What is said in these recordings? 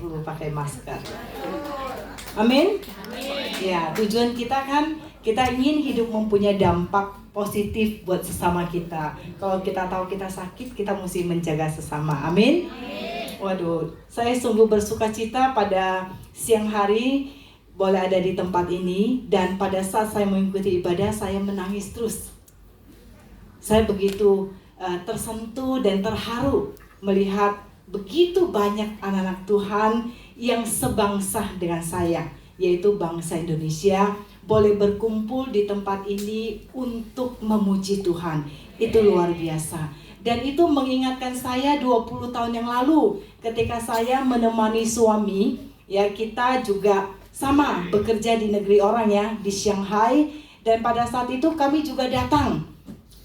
perlu pakai masker. Amin. Ya, tujuan kita kan kita ingin hidup mempunyai dampak positif buat sesama kita. Kalau kita tahu kita sakit, kita mesti menjaga sesama. Amin. Waduh, saya sungguh bersuka cita pada siang hari boleh ada di tempat ini, dan pada saat saya mengikuti ibadah saya menangis terus. Saya begitu tersentuh dan terharu melihat begitu banyak anak-anak Tuhan yang sebangsa dengan saya, yaitu bangsa Indonesia, boleh berkumpul di tempat ini untuk memuji Tuhan. Itu luar biasa. Dan itu mengingatkan saya 20 tahun yang lalu ketika saya menemani suami, ya kita juga sama bekerja di negeri orang ya, di Shanghai. Dan pada saat itu kami juga datang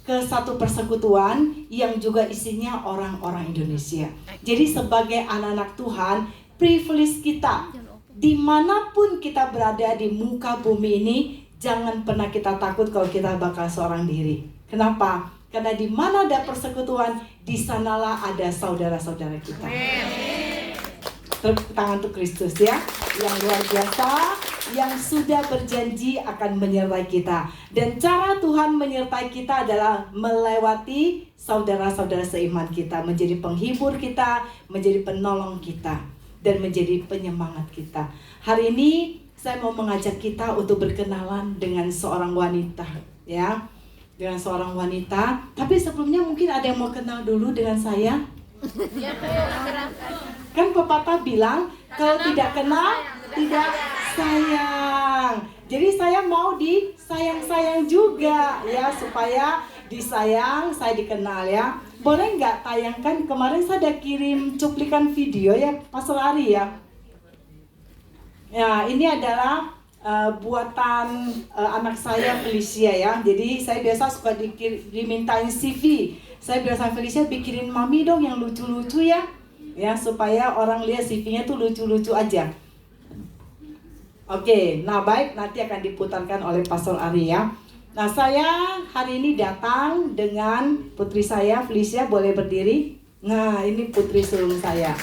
ke satu persekutuan yang juga isinya orang-orang Indonesia. Jadi sebagai anak-anak Tuhan, privilege kita dimanapun kita berada di muka bumi ini, jangan pernah kita takut kalau kita bakal seorang diri. Kenapa? Karena di mana ada persekutuan, di sanalah ada saudara-saudara kita. Tepuk tangan untuk Kristus ya, yang luar biasa, yang sudah berjanji akan menyertai kita. Dan cara Tuhan menyertai kita adalah melewati saudara-saudara seiman kita, menjadi penghibur kita, menjadi penolong kita, dan menjadi penyemangat kita. Hari ini saya mau mengajak kita untuk berkenalan dengan seorang wanita, ya, dengan seorang wanita. Tapi sebelumnya mungkin ada yang mau kenal dulu dengan saya. Kan pepatah bilang kalau tidak kenal tidak sayang. Jadi saya mau disayang-sayang juga ya, supaya disayang, saya dikenal ya. Boleh nggak tayangkan, kemarin saya ada kirim cuplikan video ya, Pastor Ari ya. Ya, ini adalah buatan anak saya Felicia ya. Jadi saya biasa suka dimintain CV. Saya biasa Felicia bikinin mami dong yang lucu-lucu ya. Ya, supaya orang lihat CV-nya tuh lucu-lucu aja. Oke, nah baik, nanti akan diputarkan oleh Pastor Ari ya. Nah, saya hari ini datang dengan putri saya, Felicia, boleh berdiri? Nah, ini putri sulung saya.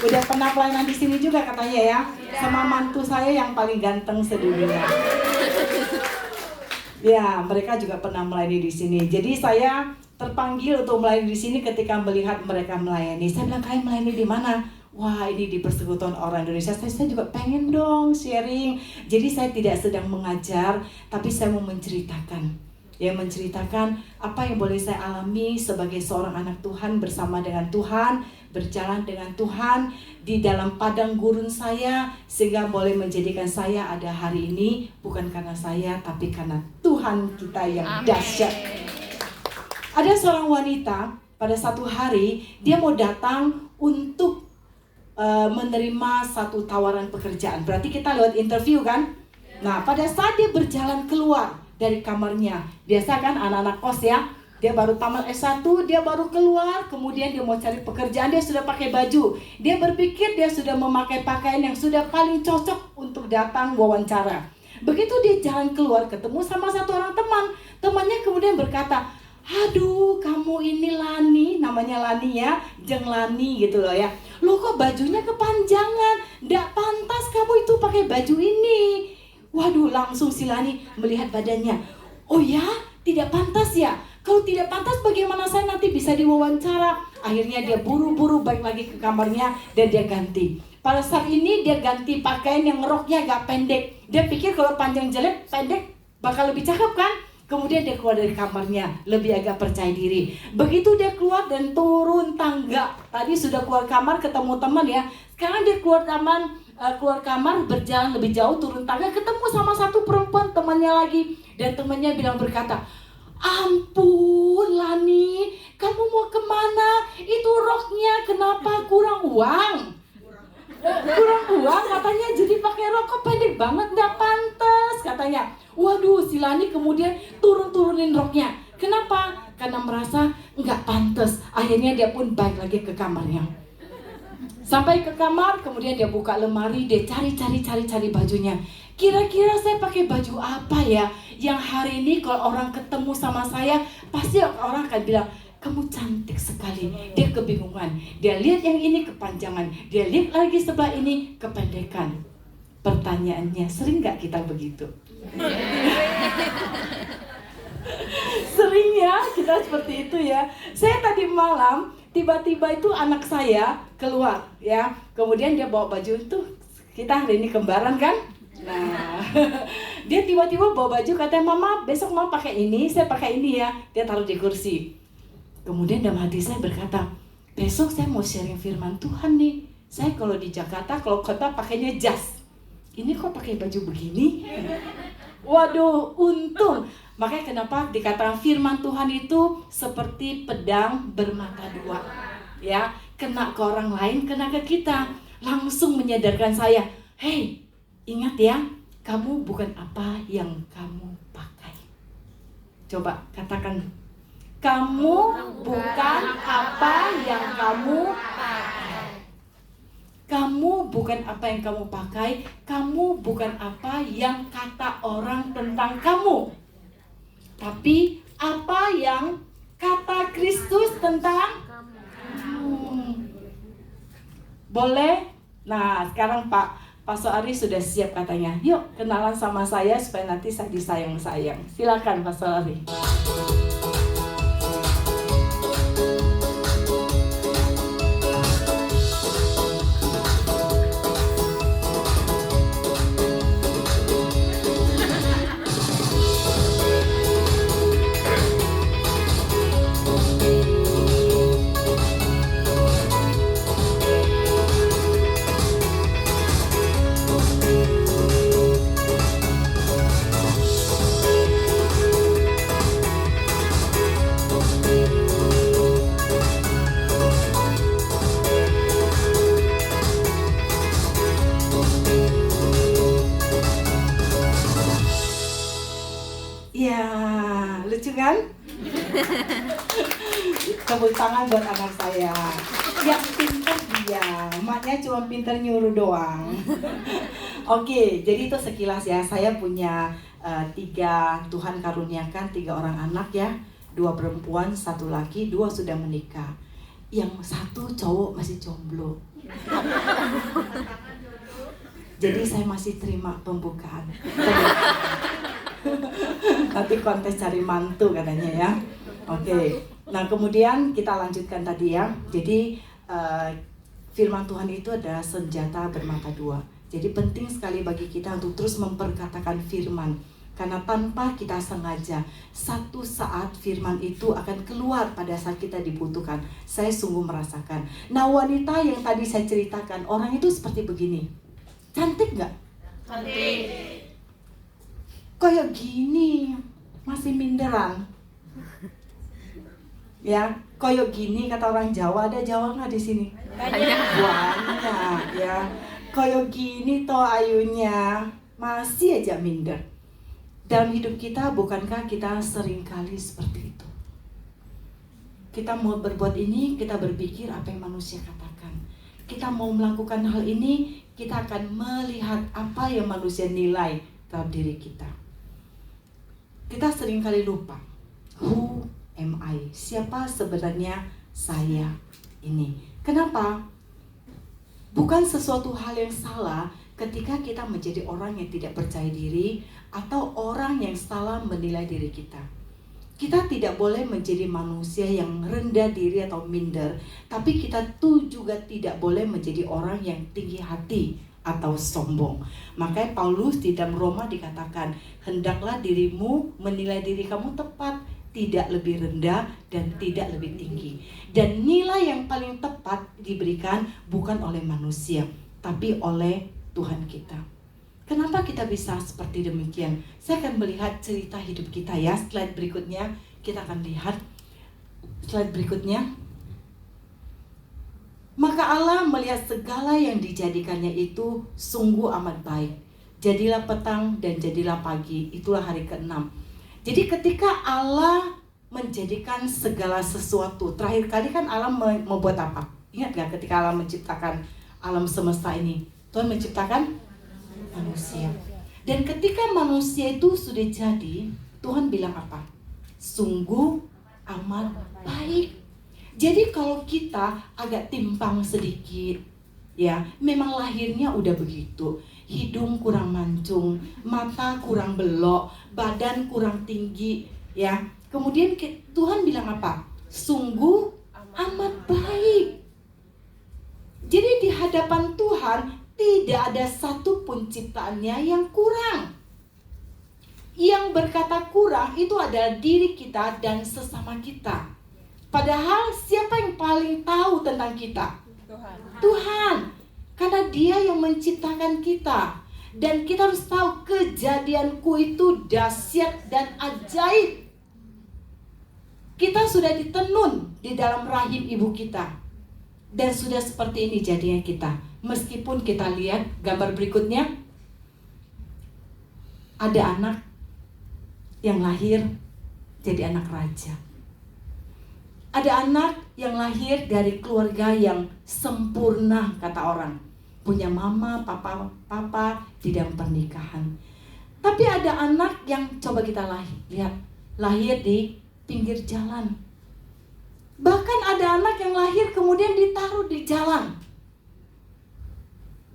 Udah pernah pelayanan di sini juga katanya ya, sama mantu saya yang paling ganteng sedunia. Ya, mereka juga pernah melayani di sini. Jadi saya terpanggil untuk melayani di sini ketika melihat mereka melayani. Saya bilang, kalian melayani di mana? Wah, ini di persekutuan orang Indonesia. Saya juga pengen dong sharing. Jadi saya tidak sedang mengajar, tapi saya mau menceritakan. Ya, menceritakan apa yang boleh saya alami sebagai seorang anak Tuhan bersama dengan Tuhan, berjalan dengan Tuhan di dalam padang gurun saya, sehingga boleh menjadikan saya ada hari ini bukan karena saya, tapi karena Tuhan kita yang dahsyat. Ada seorang wanita pada satu hari dia mau datang untuk menerima satu tawaran pekerjaan. Berarti kita lewat interview kan? Nah, pada saat dia berjalan keluar dari kamarnya, biasa kan anak-anak kos ya, dia baru tamat S1, dia baru keluar, kemudian dia mau cari pekerjaan, dia sudah pakai baju. Dia berpikir dia sudah memakai pakaian yang sudah paling cocok untuk datang wawancara. Begitu dia jalan keluar, ketemu sama satu orang teman. Temannya kemudian berkata, aduh, kamu ini Lani, namanya Lani ya, Jeng Lani gitu loh ya. Loh, kok bajunya kepanjangan, nggak pantas kamu itu pakai baju ini. Waduh, langsung si Lani melihat badannya. Oh ya, tidak pantas ya? Kalau tidak pantas bagaimana saya nanti bisa diwawancara? Akhirnya dia buru-buru balik lagi ke kamarnya dan dia ganti. Pada saat ini dia ganti pakaian yang roknya agak pendek. Dia pikir kalau panjang jelek, pendek bakal lebih cakep kan? Kemudian dia keluar dari kamarnya, lebih agak percaya diri. Begitu dia keluar dan turun tangga. Tadi sudah keluar kamar ketemu teman ya. Sekarang dia keluar kamar, berjalan lebih jauh, turun tangga, ketemu sama satu perempuan temannya lagi. Dan temannya berkata, ampun Lani, kamu mau kemana? Itu roknya kenapa kurang uang? Kurang uang katanya, jadi pakai rok kok pendek banget, nggak pantas katanya. Waduh, si Lani kemudian turunin roknya. Kenapa? Karena merasa nggak pantas. Akhirnya dia pun balik lagi ke kamarnya. Sampai ke kamar, kemudian dia buka lemari, dia cari bajunya. Kira-kira saya pakai baju apa ya yang hari ini kalau orang ketemu sama saya, pasti orang akan bilang, kamu cantik sekali. Dia kebingungan. Dia lihat yang ini kepanjangan. Dia lihat lagi sebelah ini kependekan. Pertanyaannya, sering gak kita begitu? Sering ya, kita seperti itu ya. Saya tadi malam, tiba-tiba itu anak saya keluar ya. Kemudian dia bawa baju itu, kita hari ini kembaran kan? Nah, dia tiba-tiba bawa baju, katanya, "Mama, besok Mama pakai ini, saya pakai ini ya." Dia taruh di kursi. Kemudian dalam hati saya berkata, besok saya mau sharing firman Tuhan nih. Saya kalau di Jakarta, kalau khotbah pakainya jas. Ini kok pakai baju begini? Waduh, untung. Makanya kenapa dikatakan firman Tuhan itu seperti pedang bermata dua. Ya, kena ke orang lain, kena ke kita. Langsung menyadarkan saya, hey, ingat ya, kamu bukan apa yang kamu pakai. Coba katakan, kamu bukan apa yang kamu pakai. Kamu bukan apa yang kamu pakai. Kamu bukan apa yang kata orang tentang kamu. Tapi apa yang kata Kristus tentang kamu. Boleh? Nah, sekarang Pak Soari sudah siap katanya. Yuk kenalan sama saya supaya nanti saya disayang-sayang. Silakan Pak Soari. Ya, lucu kan? Tepuk tangan buat anak saya. Yang pintar dia, maknya cuma pintar nyuruh doang. Oke, jadi itu sekilas ya. Saya punya 3, Tuhan karuniakan 3 orang anak ya. 2 perempuan, 1 laki, 2 sudah menikah. Yang 1 cowok masih jomblo. Jadi saya masih terima pembukaan. Nanti kontes cari mantu katanya ya. Oke. Nah kemudian kita lanjutkan tadi ya. Jadi firman Tuhan itu adalah senjata bermata 2. Jadi penting sekali bagi kita untuk terus memperkatakan firman. Karena tanpa kita sengaja, satu saat firman itu akan keluar pada saat kita dibutuhkan. Saya sungguh merasakan. Nah wanita yang tadi saya ceritakan, orang itu seperti begini. Cantik gak? Cantik. Kayak gini, masih minderan. Ya, kayak gini kata orang Jawa, ada Jawa nggak di sini? Banyak ya. Kayak gini toh ayunya, masih aja minder. Dalam hidup kita, bukankah kita seringkali seperti itu? Kita mau berbuat ini, kita berpikir apa yang manusia katakan. Kita mau melakukan hal ini, kita akan melihat apa yang manusia nilai dalam diri kita. Kita seringkali lupa, who am I? Siapa sebenarnya saya ini? Kenapa? Bukan sesuatu hal yang salah ketika kita menjadi orang yang tidak percaya diri atau orang yang salah menilai diri kita. Kita tidak boleh menjadi manusia yang rendah diri atau minder, tapi kita tuh juga tidak boleh menjadi orang yang tinggi hati atau sombong. Makanya Paulus di dalam Roma dikatakan, hendaklah dirimu menilai diri kamu tepat, tidak lebih rendah dan tidak lebih tinggi. Dan nilai yang paling tepat diberikan bukan oleh manusia, tapi oleh Tuhan kita. Kenapa kita bisa seperti demikian? Saya akan melihat cerita hidup kita ya. Slide berikutnya kita akan lihat. Slide berikutnya. Maka Allah melihat segala yang dijadikannya itu sungguh amat baik. Jadilah petang dan jadilah pagi, itulah hari ke-6. Jadi ketika Allah menjadikan segala sesuatu, terakhir kali kan Allah membuat apa? Ingat gak ketika Allah menciptakan alam semesta ini? Tuhan menciptakan manusia. Dan ketika manusia itu sudah jadi, Tuhan bilang apa? Sungguh amat baik. Jadi kalau kita agak timpang sedikit, ya memang lahirnya udah begitu. Hidung kurang mancung, mata kurang belok, badan kurang tinggi, ya. Kemudian Tuhan bilang apa? Sungguh amat baik. Jadi di hadapan Tuhan tidak ada satupun ciptaannya yang kurang. Yang berkata kurang itu adalah diri kita dan sesama kita. Padahal siapa yang paling tahu tentang kita? Tuhan. Karena Dia yang menciptakan kita. Dan kita harus tahu kejadianku itu dahsyat dan ajaib. Kita sudah ditenun di dalam rahim ibu kita. Dan sudah seperti ini jadinya kita. Meskipun kita lihat gambar berikutnya, ada anak yang lahir jadi anak raja. Ada anak yang lahir dari keluarga yang sempurna, kata orang. Punya mama, papa di dalam pernikahan. Tapi ada anak yang coba kita lahir di pinggir jalan. Bahkan ada anak yang lahir kemudian ditaruh di jalan.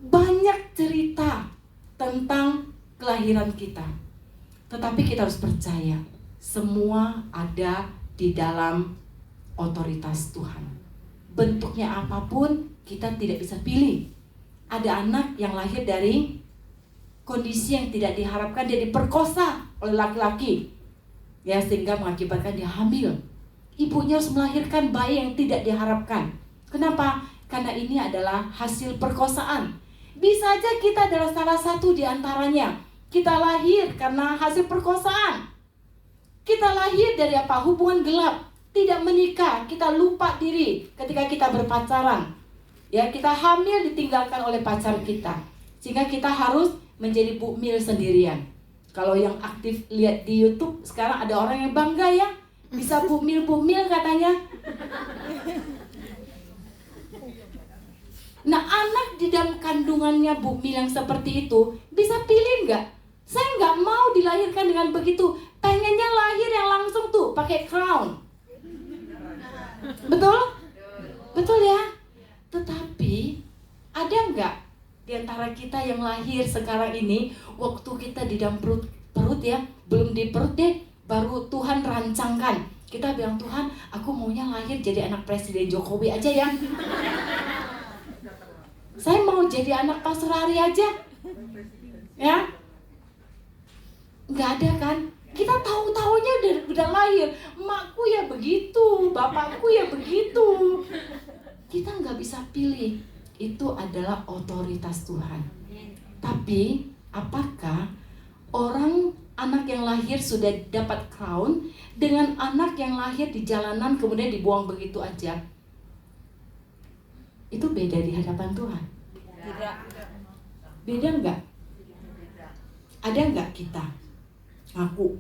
Banyak cerita tentang kelahiran kita. Tetapi kita harus percaya, semua ada di dalam otoritas Tuhan. Bentuknya apapun, kita tidak bisa pilih. Ada anak yang lahir dari kondisi yang tidak diharapkan, dia diperkosa oleh laki-laki, ya, sehingga mengakibatkan dia hamil. Ibunya harus melahirkan bayi yang tidak diharapkan. Kenapa? Karena ini adalah hasil perkosaan. Bisa aja kita adalah salah satu di antaranya. Kita lahir karena hasil perkosaan. Kita lahir dari apa? Hubungan gelap, tidak menikah, kita lupa diri ketika kita berpacaran. Ya, kita hamil ditinggalkan oleh pacar kita. Sehingga kita harus menjadi bukmil sendirian. Kalau yang aktif lihat di YouTube, sekarang ada orang yang bangga ya, bisa bukmil katanya. Nah, anak di dalam kandungannya bukmil yang seperti itu, bisa pilih nggak? Saya nggak mau dilahirkan dengan begitu. Pengennya lahir yang langsung tuh, pakai crown. Betul? Betul ya? Tetapi, ada nggak di antara kita yang lahir sekarang ini, waktu kita di dalam perut ya, belum di perut deh, baru Tuhan rancangkan. Kita bilang, Tuhan, aku maunya lahir jadi anak Presiden Jokowi aja ya. Saya mau jadi anak Pak Surari aja. Ya. Nggak ada kan? Kita tahu-tahunya udah lahir. Emakku ya begitu, bapakku ya begitu. Kita nggak bisa pilih. Itu adalah otoritas Tuhan. Tapi, apakah anak yang lahir sudah dapat crown dengan anak yang lahir di jalanan kemudian dibuang begitu aja? Itu beda di hadapan Tuhan. Beda enggak? Ada enggak kita ngaku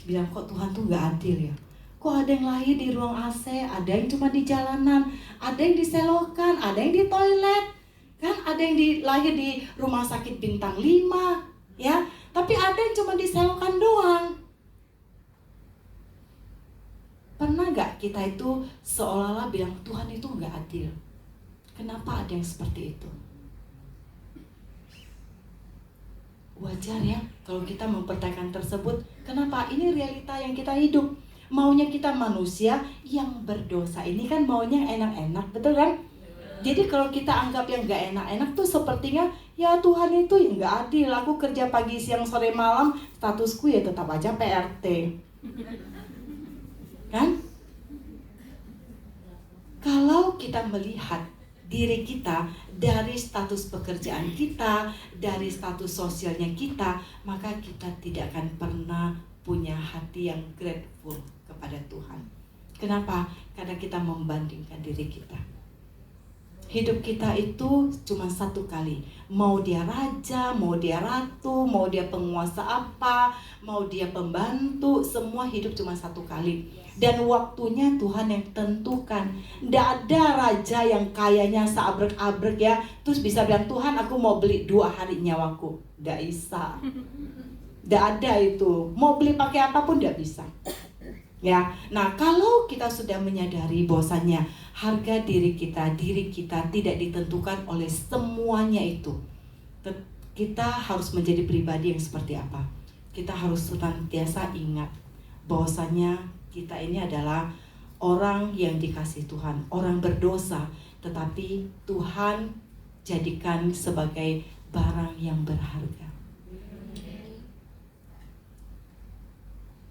bilang, kok Tuhan tuh enggak adil ya? Kok ada yang lahir di ruang AC, ada yang cuma di jalanan, ada yang diselokan, ada yang di toilet, kan? Ada yang lahir di rumah sakit bintang 5, ya. Tapi ada yang cuma diselokan doang. Pernah gak kita itu seolah-olah bilang Tuhan itu gak adil? Kenapa ada yang seperti itu? Wajar ya kalau kita mempertanyakan tersebut. Kenapa? Ini realita yang kita hidup. Maunya kita manusia yang berdosa. Ini kan maunya enak-enak, betul kan? Jadi kalau kita anggap yang gak enak-enak tuh sepertinya, ya Tuhan itu yang gak adil. Aku kerja pagi, siang, sore, malam, statusku ya tetap aja PRT. Kan? Kalau kita melihat diri kita dari status pekerjaan kita, dari status sosialnya kita, maka kita tidak akan pernah punya hati yang grateful kepada Tuhan. Kenapa? Karena kita membandingkan diri kita. Hidup kita itu cuma satu kali. Mau dia raja, mau dia ratu, mau dia penguasa apa, mau dia pembantu, semua hidup cuma satu kali. Dan waktunya Tuhan yang tentukan. Nggak ada raja yang kayanya seabrek-abrek ya, terus bisa bilang, Tuhan aku mau beli 2 hari nyawaku. Nggak bisa. Nggak ada itu. Mau beli pakai apapun nggak bisa. Ya, nah kalau kita sudah menyadari bahwasannya harga diri kita tidak ditentukan oleh semuanya itu, kita harus menjadi pribadi yang seperti apa? Kita harus senantiasa ingat bahwasannya kita ini adalah orang yang dikasihi Tuhan, orang berdosa, tetapi Tuhan jadikan sebagai barang yang berharga.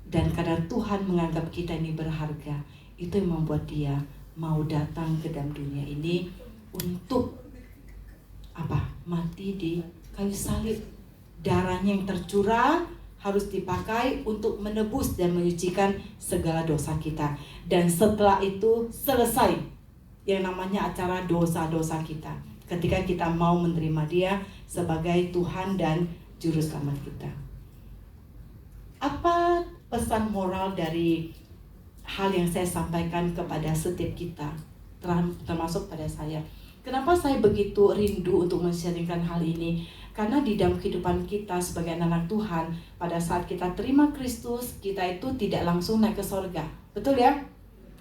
Dan karena Tuhan menganggap kita ini berharga, itu yang membuat Dia mau datang ke dalam dunia ini untuk apa? Mati di kayu salib. Darahnya yang tercurah harus dipakai untuk menebus dan menyucikan segala dosa kita. Dan setelah itu selesai yang namanya acara dosa-dosa kita, ketika kita mau menerima Dia sebagai Tuhan dan Juru Selamat kita. Apa pesan moral dari hal yang saya sampaikan kepada setiap kita, termasuk pada saya? Kenapa saya begitu rindu untuk men-sharingkan hal ini? Karena di dalam kehidupan kita sebagai anak Tuhan, pada saat kita terima Kristus, kita itu tidak langsung naik ke sorga. Betul ya?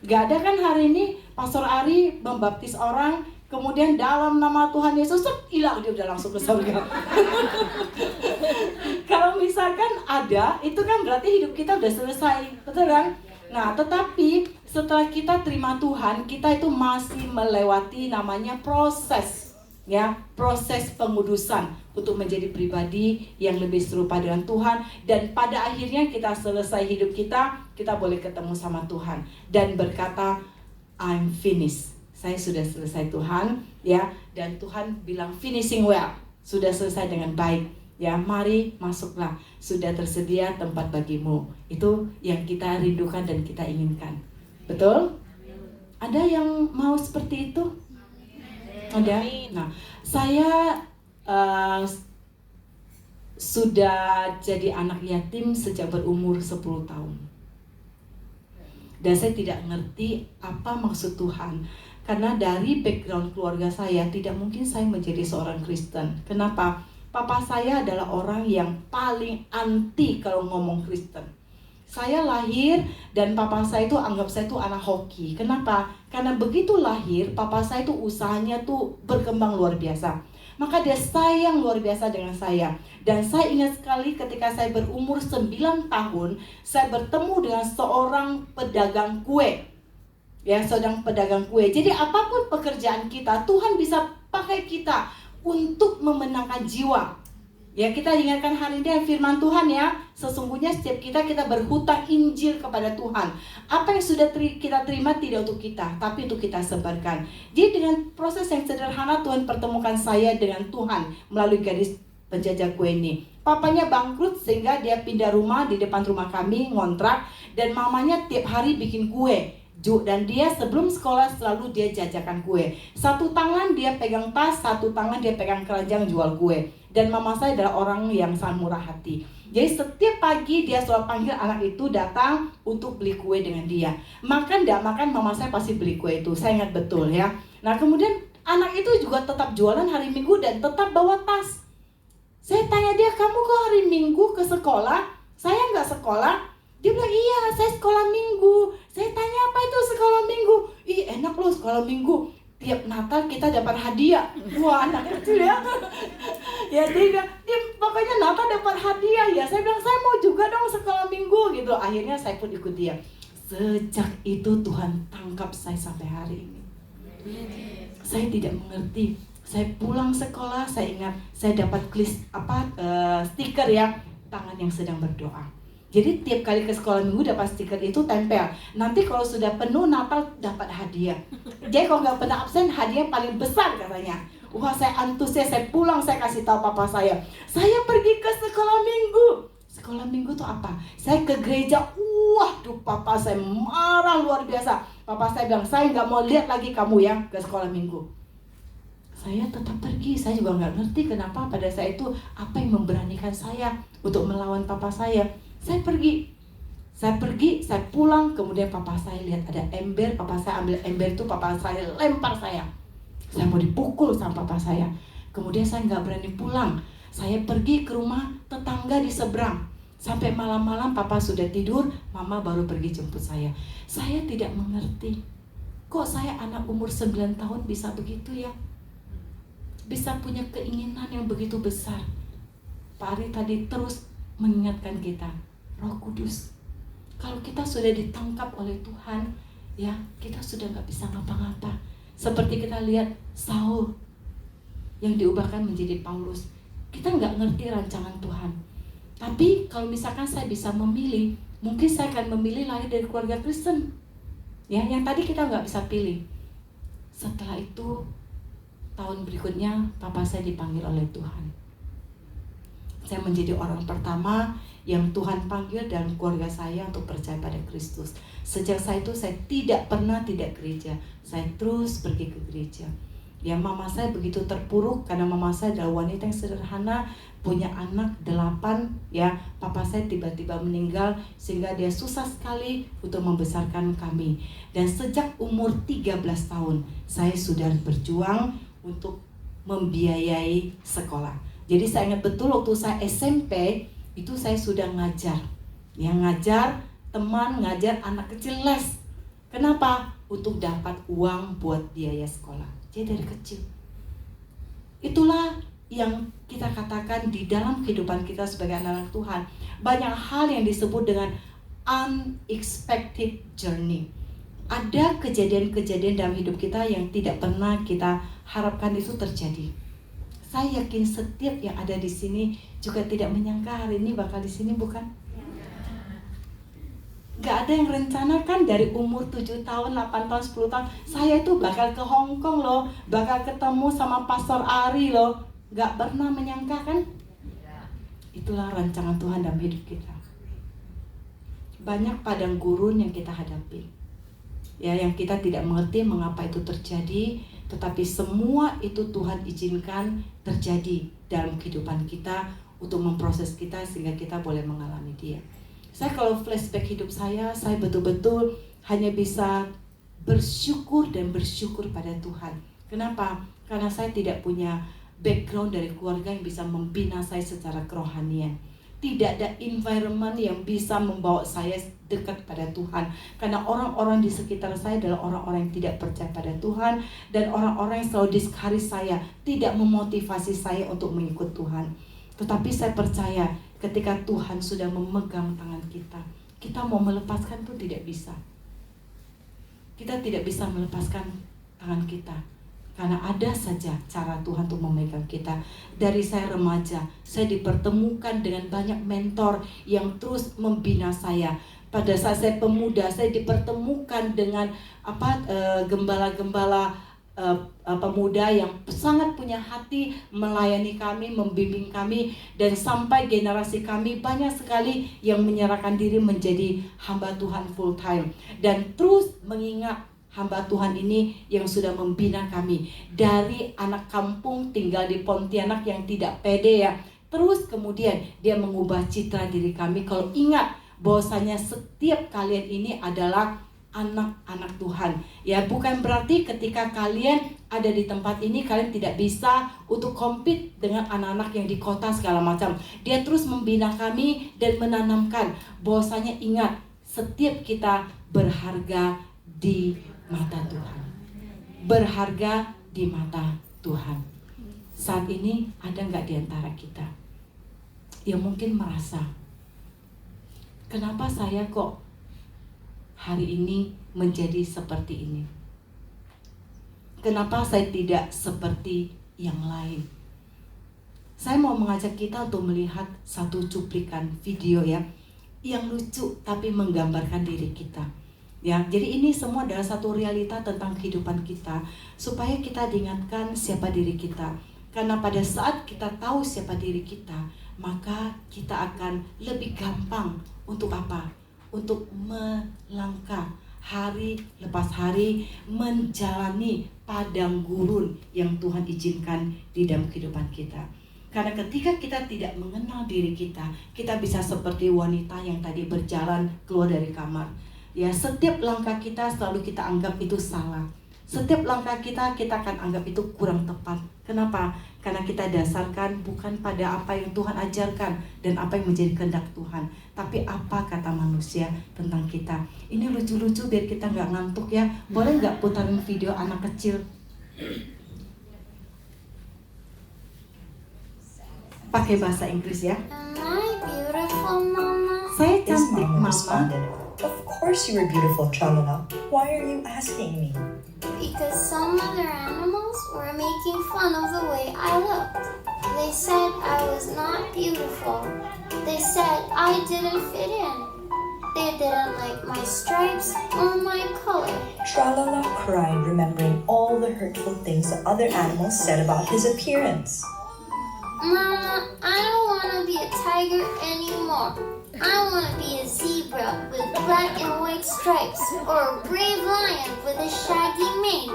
Gak ada kan hari ini Pastor Ari membaptis orang, kemudian dalam nama Tuhan Yesus, hilang dia udah langsung ke sorga. Kalau misalkan ada, itu kan berarti hidup kita udah selesai, betul kan? Nah, tetapi setelah kita terima Tuhan, kita itu masih melewati namanya proses, ya, proses pengudusan untuk menjadi pribadi yang lebih serupa dengan Tuhan. Dan pada akhirnya kita selesai hidup kita boleh ketemu sama Tuhan dan berkata, I'm finished. Saya sudah selesai Tuhan, ya, dan Tuhan bilang finishing well, sudah selesai dengan baik. Ya, mari masuklah, sudah tersedia tempat bagimu. Itu yang kita rindukan dan kita inginkan. Betul? Ada yang mau seperti itu? Ada? Nah, saya sudah jadi anak yatim sejak berumur 10 tahun. Dan saya tidak ngerti apa maksud Tuhan. Karena dari background keluarga saya, tidak mungkin saya menjadi seorang Kristen. Kenapa? Papa saya adalah orang yang paling anti kalau ngomong Kristen. Saya lahir dan papa saya itu anggap saya itu anak hoki. Kenapa? Karena begitu lahir, papa saya itu usahanya tuh berkembang luar biasa. Maka dia sayang luar biasa dengan saya. Dan saya ingat sekali ketika saya berumur 9 tahun, saya bertemu dengan seorang pedagang kue. Ya, seorang pedagang kue. Jadi apapun pekerjaan kita, Tuhan bisa pakai kita untuk memenangkan jiwa. Ya, kita ingatkan hari ini firman Tuhan ya. Sesungguhnya setiap kita berhutang Injil kepada Tuhan. Apa yang sudah kita terima tidak untuk kita, tapi untuk kita sebarkan. Jadi dengan proses yang sederhana Tuhan pertemukan saya dengan Tuhan melalui gadis penjajah kue ini. Papanya bangkrut sehingga dia pindah rumah di depan rumah kami, ngontrak. Dan mamanya tiap hari bikin kue. Dan dia sebelum sekolah selalu dia jajakan kue. Satu tangan dia pegang tas, satu tangan dia pegang keranjang jual kue. Dan mama saya adalah orang yang sangat murah hati. Jadi setiap pagi dia selalu panggil anak itu datang untuk beli kue dengan dia. Makan tidak makan mama saya pasti beli kue itu. Saya ingat betul ya. Nah kemudian anak itu juga tetap jualan hari Minggu dan tetap bawa tas. Saya tanya dia, kamu kok hari Minggu ke sekolah? Saya nggak sekolah. Dia bilang, iya saya sekolah Minggu. Saya tanya, apa itu sekolah Minggu? Ih enak loh sekolah Minggu. Tiap Natal kita dapat hadiah. Wah anak kecil ya. Ya dia pokoknya Natal dapat hadiah ya. Saya bilang, saya mau juga dong sekolah Minggu gitu. Akhirnya saya pun ikut dia. Sejak itu Tuhan tangkap saya sampai hari ini. Saya tidak mengerti. Saya pulang sekolah, saya ingat saya dapat stiker ya, tangan yang sedang berdoa. Jadi tiap kali ke sekolah Minggu dapat stiker itu tempel. Nanti kalau sudah penuh Natal dapat hadiah. Jadi kalau nggak pernah absen, hadiah paling besar katanya. Wah saya antusias, saya pulang saya kasih tahu papa saya. Saya pergi ke sekolah Minggu. Sekolah Minggu itu apa? Saya ke gereja. Waduh papa saya marah luar biasa. Papa saya bilang, saya nggak mau lihat lagi kamu ya ke sekolah Minggu. Saya tetap pergi. Saya juga nggak ngerti kenapa pada saat itu apa yang memberanikan saya untuk melawan papa saya. Saya pergi, saya pulang, kemudian papa saya lihat ada ember, papa saya ambil ember itu, papa saya lempar saya mau dipukul sama papa saya. Kemudian saya nggak berani pulang, saya pergi ke rumah tetangga di seberang. Sampai malam-malam papa sudah tidur, mama baru pergi jemput saya. Saya tidak mengerti. Kok saya anak umur 9 tahun bisa begitu ya? Bisa punya keinginan yang begitu besar. Pak Ari tadi terus mengingatkan kita, Roh Kudus. Kalau kita sudah ditangkap oleh Tuhan, ya kita sudah gak bisa ngapa-ngapa. Seperti kita lihat Saul yang diubahkan menjadi Paulus. Kita gak ngerti rancangan Tuhan. Tapi kalau misalkan saya bisa memilih, mungkin saya akan memilih lahir dari keluarga Kristen. Ya, yang tadi kita nggak bisa pilih. Setelah itu, tahun berikutnya, papa saya dipanggil oleh Tuhan. Saya menjadi orang pertama yang Tuhan panggil dalam keluarga saya untuk percaya pada Kristus. Sejak saat itu, saya tidak pernah tidak gereja. Saya terus pergi ke gereja. Ya, mama saya begitu terpuruk karena mama saya adalah wanita yang sederhana, punya anak 8, ya. Papa saya tiba-tiba meninggal sehingga dia susah sekali untuk membesarkan kami. Dan sejak umur 13 tahun saya sudah berjuang untuk membiayai sekolah. Jadi saya ingat betul waktu saya SMP itu saya sudah ngajar. Ya, ngajar teman, ngajar anak kecil les. Kenapa? Untuk dapat uang buat biaya sekolah. Jadi dari kecil. Itulah yang kita katakan di dalam kehidupan kita sebagai anak-anak Tuhan. Banyak hal yang disebut dengan unexpected journey. Ada kejadian-kejadian dalam hidup kita yang tidak pernah kita harapkan itu terjadi. Saya yakin setiap yang ada di sini juga tidak menyangka hari ini bakal di sini, bukan? Gak ada yang rencanakan dari umur 7 tahun, 8 tahun, 10 tahun saya itu bakal ke Hong Kong loh, bakal ketemu sama Pastor Ari loh. Gak pernah menyangka kan? Itulah rancangan Tuhan dalam hidup kita. Banyak padang gurun yang kita hadapi, ya, yang kita tidak mengerti mengapa itu terjadi. Tetapi semua itu Tuhan izinkan terjadi dalam kehidupan kita untuk memproses kita sehingga kita boleh mengalami dia. Saya kalau flashback hidup saya betul-betul hanya bisa bersyukur dan bersyukur pada Tuhan. Kenapa? Karena saya tidak punya background dari keluarga yang bisa membina saya secara kerohanian. Tidak ada environment yang bisa membawa saya dekat pada Tuhan. Karena orang-orang di sekitar saya adalah orang-orang yang tidak percaya pada Tuhan. Dan orang-orang yang selalu discourage saya, tidak memotivasi saya untuk mengikut Tuhan. Tetapi saya percaya ketika Tuhan sudah memegang tangan kita, kita mau melepaskan pun tidak bisa. Kita tidak bisa melepaskan tangan kita. Karena ada saja cara Tuhan untuk memegang kita. Dari saya remaja, saya dipertemukan dengan banyak mentor yang terus membina saya. Pada saat saya pemuda, saya dipertemukan dengan gembala-gembala pemuda yang sangat punya hati melayani kami, membimbing kami, dan sampai generasi kami banyak sekali yang menyerahkan diri menjadi hamba Tuhan full time dan terus mengingat hamba Tuhan ini yang sudah membina kami dari anak kampung tinggal di Pontianak yang tidak pede, ya. Terus kemudian dia mengubah citra diri kami. Kalau ingat bahwasanya setiap kalian ini adalah anak-anak Tuhan, ya, bukan berarti ketika kalian ada di tempat ini kalian tidak bisa untuk compete dengan anak-anak yang di kota segala macam. Dia terus membina kami dan menanamkan bahwasanya ingat setiap kita berharga di mata Tuhan. Berharga di mata Tuhan. Saat ini ada nggak di antara kita yang mungkin merasa, kenapa saya kok hari ini menjadi seperti ini? Kenapa saya tidak seperti yang lain? Saya mau mengajak kita untuk melihat satu cuplikan video, ya, yang lucu tapi menggambarkan diri kita. Ya, jadi ini semua adalah satu realita tentang kehidupan kita supaya kita diingatkan siapa diri kita. Karena pada saat kita tahu siapa diri kita, maka kita akan lebih gampang untuk apa? Untuk melangkah hari lepas hari menjalani padang gurun yang Tuhan izinkan di dalam kehidupan kita. Karena ketika kita tidak mengenal diri kita, kita bisa seperti wanita yang tadi berjalan keluar dari kamar. Ya, setiap langkah kita selalu kita anggap itu salah. Setiap langkah kita akan anggap itu kurang tepat. Kenapa? Karena kita dasarkan bukan pada apa yang Tuhan ajarkan dan apa yang menjadi kehendak Tuhan, tapi apa kata manusia tentang kita. Ini lucu-lucu biar kita nggak ngantuk ya. Boleh nggak putarin video anak kecil? Pakai bahasa Inggris ya. Am I beautiful, Mama? Saya His cantik, mama Mama. responded, "Of course you are beautiful, Tralala. Why are you asking me?" Because some other animals were making fun of the way I looked. They said I was not beautiful. They said I didn't fit in. They didn't like my stripes or my color. Tralala cried, remembering all the hurtful things the other animals said about his appearance. Mama, I don't want to be a tiger anymore. I want to be a zebra with black and white stripes, or a brave lion with a shaggy mane,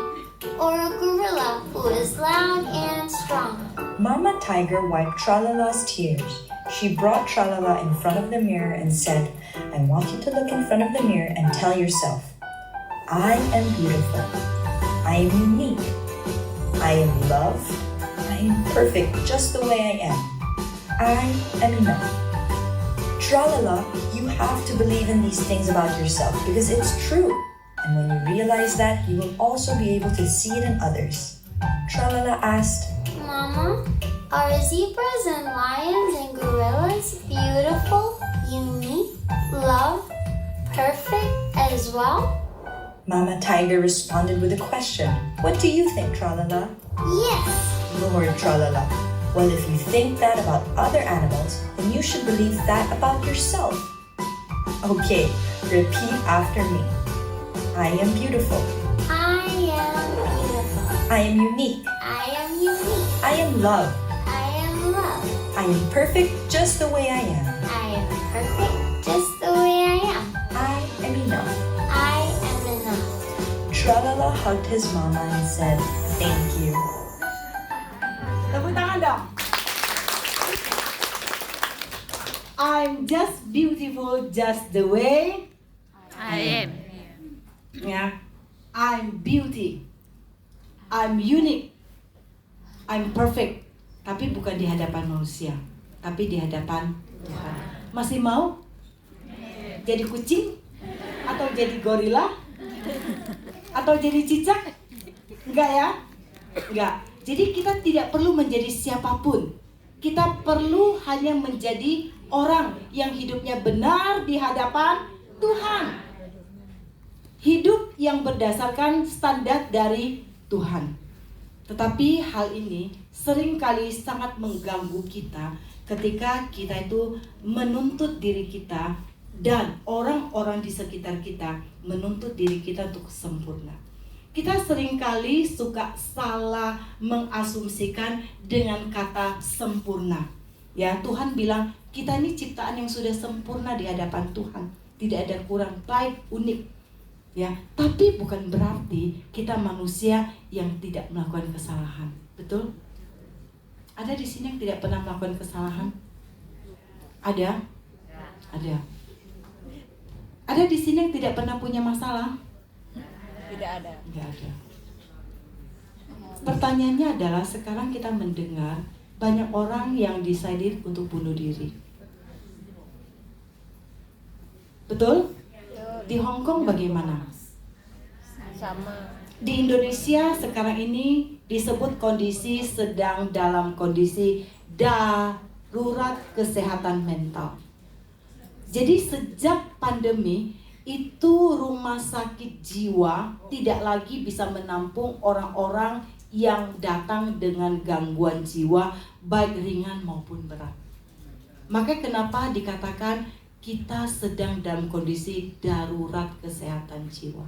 or a gorilla who is loud and strong. Mama Tiger wiped Tralala's tears. She brought Tralala in front of the mirror and said, "I want you to look in front of the mirror and tell yourself, I am beautiful. I am unique. I am loved. I am perfect just the way I am. I am enough." Tralala, you have to believe in these things about yourself because it's true. And when you realize that, you will also be able to see it in others. Tralala asked, Mama, are zebras and lions and gorillas beautiful, unique, loved, perfect as well? Mama Tiger responded with a question. "What do you think, Tralala?" Yes. Lord Tralala. "Well, if you think that about other animals, then you should believe that about yourself." Okay, repeat after me. I am beautiful. I am beautiful. I am unique. I am unique. I am loved. I am loved. I am perfect just the way I am. I am perfect just the way I am. I am enough. I am enough. Tralala hugged his mama and said, "Thank you." Tepuk tangan dong. I'm just beautiful just the way I am. ya. I'm beauty. I'm unique. I'm perfect. Tapi bukan di hadapan manusia, tapi di hadapan Tuhan. Masih mau jadi kucing? Atau jadi gorila? Atau jadi cicak? Enggak ya? Enggak. Jadi kita tidak perlu menjadi siapapun. Kita perlu hanya menjadi orang yang hidupnya benar di hadapan Tuhan. Hidup yang berdasarkan standar dari Tuhan. Tetapi hal ini seringkali sangat mengganggu kita ketika kita itu menuntut diri kita dan orang-orang di sekitar kita menuntut diri kita untuk sempurna. Kita seringkali suka salah mengasumsikan dengan kata sempurna. Ya, Tuhan bilang kita ini ciptaan yang sudah sempurna di hadapan Tuhan, tidak ada kurang, baik, unik. Ya, tapi bukan berarti kita manusia yang tidak melakukan kesalahan. Betul? Ada di sini yang tidak pernah melakukan kesalahan? Ada? Ada. Ada di sini yang tidak pernah punya masalah? Tidak ada. Tidak ada. Pertanyaannya adalah sekarang kita mendengar banyak orang yang decided untuk bunuh diri. Betul? Di Hong Kong bagaimana? Sama. Di Indonesia sekarang ini disebut kondisi sedang dalam kondisi darurat kesehatan mental. Jadi sejak pandemi itu rumah sakit jiwa tidak lagi bisa menampung orang-orang yang datang dengan gangguan jiwa baik ringan maupun berat. Maka kenapa dikatakan kita sedang dalam kondisi darurat kesehatan jiwa?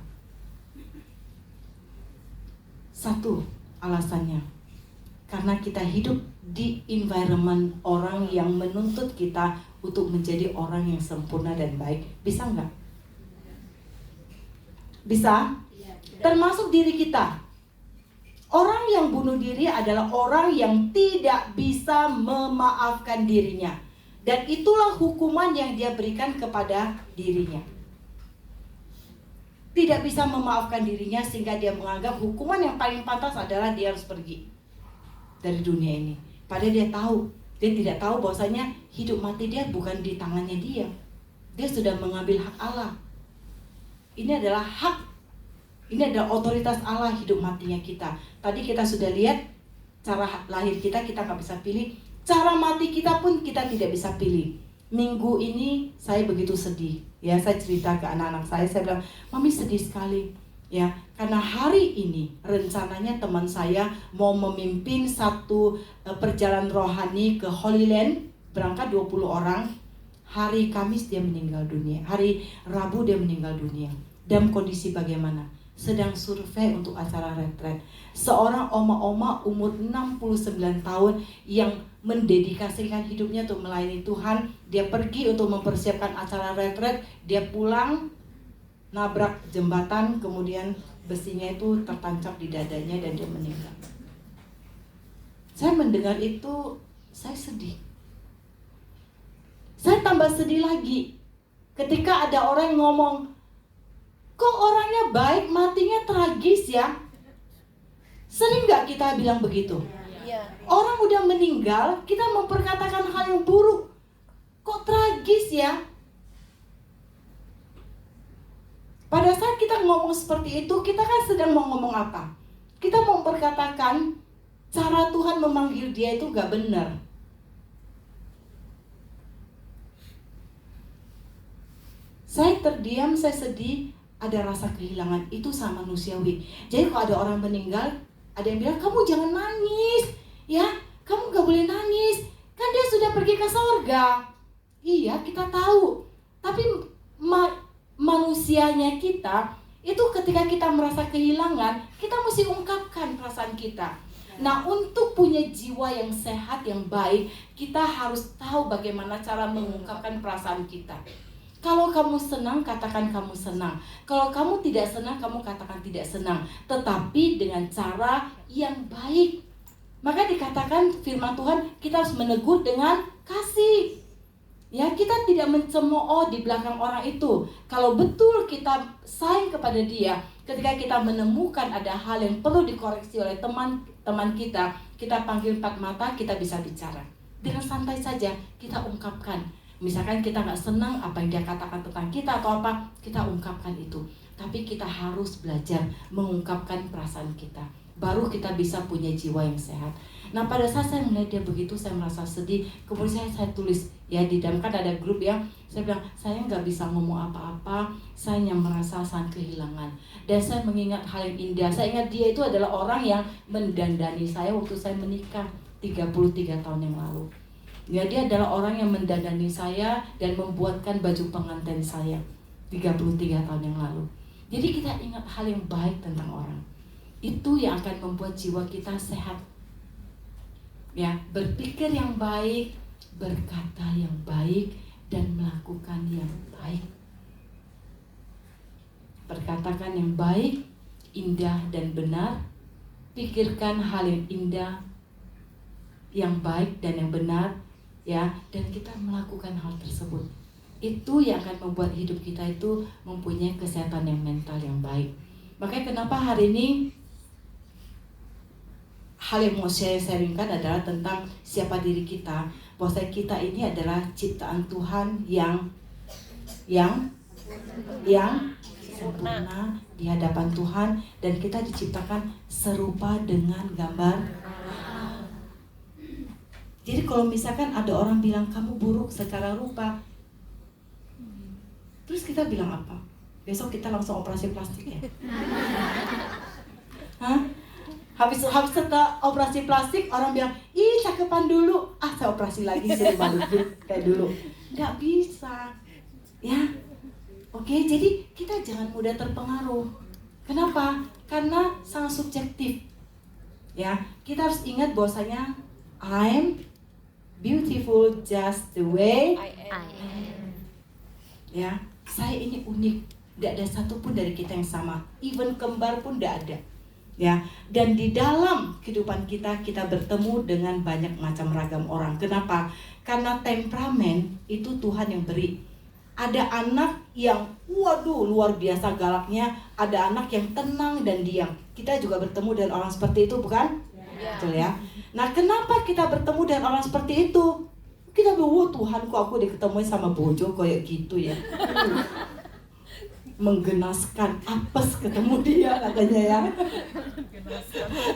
Satu alasannya, karena kita hidup di environment orang yang menuntut kita untuk menjadi orang yang sempurna dan baik. Bisa nggak? Bisa? Termasuk diri kita. Orang yang bunuh diri adalah orang yang tidak bisa memaafkan dirinya. Dan itulah hukuman yang dia berikan kepada dirinya. Tidak bisa memaafkan dirinya sehingga dia menganggap hukuman yang paling pantas adalah dia harus pergi. dari dunia ini. Padahal dia tahu, dia tidak tahu bahwasanya hidup mati dia bukan di tangannya dia. Dia sudah mengambil hak Allah. Ini adalah hak, ini adalah otoritas Allah hidup matinya kita. Tadi kita sudah lihat cara lahir kita nggak bisa pilih. Cara mati kita pun kita tidak bisa pilih. Minggu ini saya begitu sedih. Ya, saya cerita ke anak-anak saya bilang, Mami sedih sekali. Ya, karena hari ini rencananya teman saya mau memimpin satu perjalanan rohani ke Holy Land, berangkat 20 orang. Hari Kamis dia meninggal dunia, hari Rabu dia meninggal dunia. Dalam kondisi bagaimana? Sedang survei untuk acara retret. Seorang oma-oma umur 69 tahun yang mendedikasikan hidupnya untuk melayani Tuhan. Dia pergi untuk mempersiapkan acara retret, dia pulang nabrak jembatan, kemudian besinya itu tertancap di dadanya dan dia meninggal. Saya mendengar itu, saya sedih. Saya tambah sedih lagi ketika ada orang yang ngomong, kok orangnya baik, matinya tragis ya? Sering gak kita bilang begitu? Orang udah meninggal, kita memperkatakan hal yang buruk. Kok tragis ya? Pada saat kita ngomong seperti itu, kita kan sedang mau ngomong apa? Kita mau memperkatakan cara Tuhan memanggil dia itu gak benar. Saya terdiam, saya sedih, ada rasa kehilangan, itu sama manusiawi. Jadi kalau ada orang meninggal, ada yang bilang, kamu jangan nangis, ya, kamu gak boleh nangis, kan dia sudah pergi ke surga. Iya, kita tahu, tapi manusianya kita, itu ketika kita merasa kehilangan, kita mesti ungkapkan perasaan kita. Nah, untuk punya jiwa yang sehat, yang baik, kita harus tahu bagaimana cara mengungkapkan perasaan kita. Kalau kamu senang, katakan kamu senang. Kalau kamu tidak senang, kamu katakan tidak senang. Tetapi dengan cara yang baik. Maka dikatakan firman Tuhan, kita harus menegur dengan kasih. Ya, kita tidak mencemooh di belakang orang itu. Kalau betul kita sayang kepada dia, ketika kita menemukan ada hal yang perlu dikoreksi oleh teman kita panggil empat mata, kita bisa bicara. Dengan santai saja, kita ungkapkan. Misalkan kita nggak senang apa yang dia katakan tentang kita atau apa, kita ungkapkan itu. Tapi kita harus belajar mengungkapkan perasaan kita. Baru kita bisa punya jiwa yang sehat. Nah, pada saat saya melihat dia begitu, saya merasa sedih. Kemudian saya tulis, ya di dalam kan ada grup ya. Saya bilang, saya nggak bisa ngomong apa-apa. Saya yang merasa sangat kehilangan. Dan saya mengingat hal yang indah. Saya ingat dia itu adalah orang yang mendandani saya waktu saya menikah 33 tahun yang lalu. Ya, dia adalah orang yang mendandani saya dan membuatkan baju pengantin saya 33 tahun yang lalu. Jadi kita ingat hal yang baik tentang orang. Itu yang akan membuat jiwa kita sehat. Ya, berpikir yang baik, berkata yang baik, dan melakukan yang baik. Berkatakan yang baik, indah dan benar. Pikirkan hal yang indah, yang baik dan yang benar. Ya, dan kita melakukan hal tersebut. Itu yang akan membuat hidup kita itu mempunyai kesehatan yang mental yang baik. Makanya kenapa hari ini hal yang mau saya sharingkan adalah tentang siapa diri kita. Bahwa kita ini adalah ciptaan Tuhan yang sempurna di hadapan Tuhan, dan kita diciptakan serupa dengan gambar. Jadi kalau misalkan ada orang bilang kamu buruk secara rupa, terus kita bilang apa? Besok kita langsung operasi plastik ya? Hah? Habis setelah operasi plastik, orang bilang, ih cakepan dulu, saya operasi lagi, saya balik kayak dulu. Nggak bisa, ya. Oke, jadi kita jangan mudah terpengaruh. Kenapa? Karena sangat subjektif. Ya, kita harus ingat bahwasanya I'm beautiful just the way I am. Ya, saya ini unik. Tidak ada satupun dari kita yang sama. Even kembar pun tidak ada. Ya, dan di dalam kehidupan kita bertemu dengan banyak macam ragam orang. Kenapa? Karena temperamen itu Tuhan yang beri. Ada anak yang luar biasa galaknya, ada anak yang tenang dan diam. Kita juga bertemu dengan orang seperti itu, bukan? Ya. Betul ya. Nah, kenapa kita bertemu dengan orang seperti itu? Kita bilang, Tuhan, kok aku diketemuin sama bojo kayak gitu ya. Menggenaskan, apes ketemu dia katanya ya.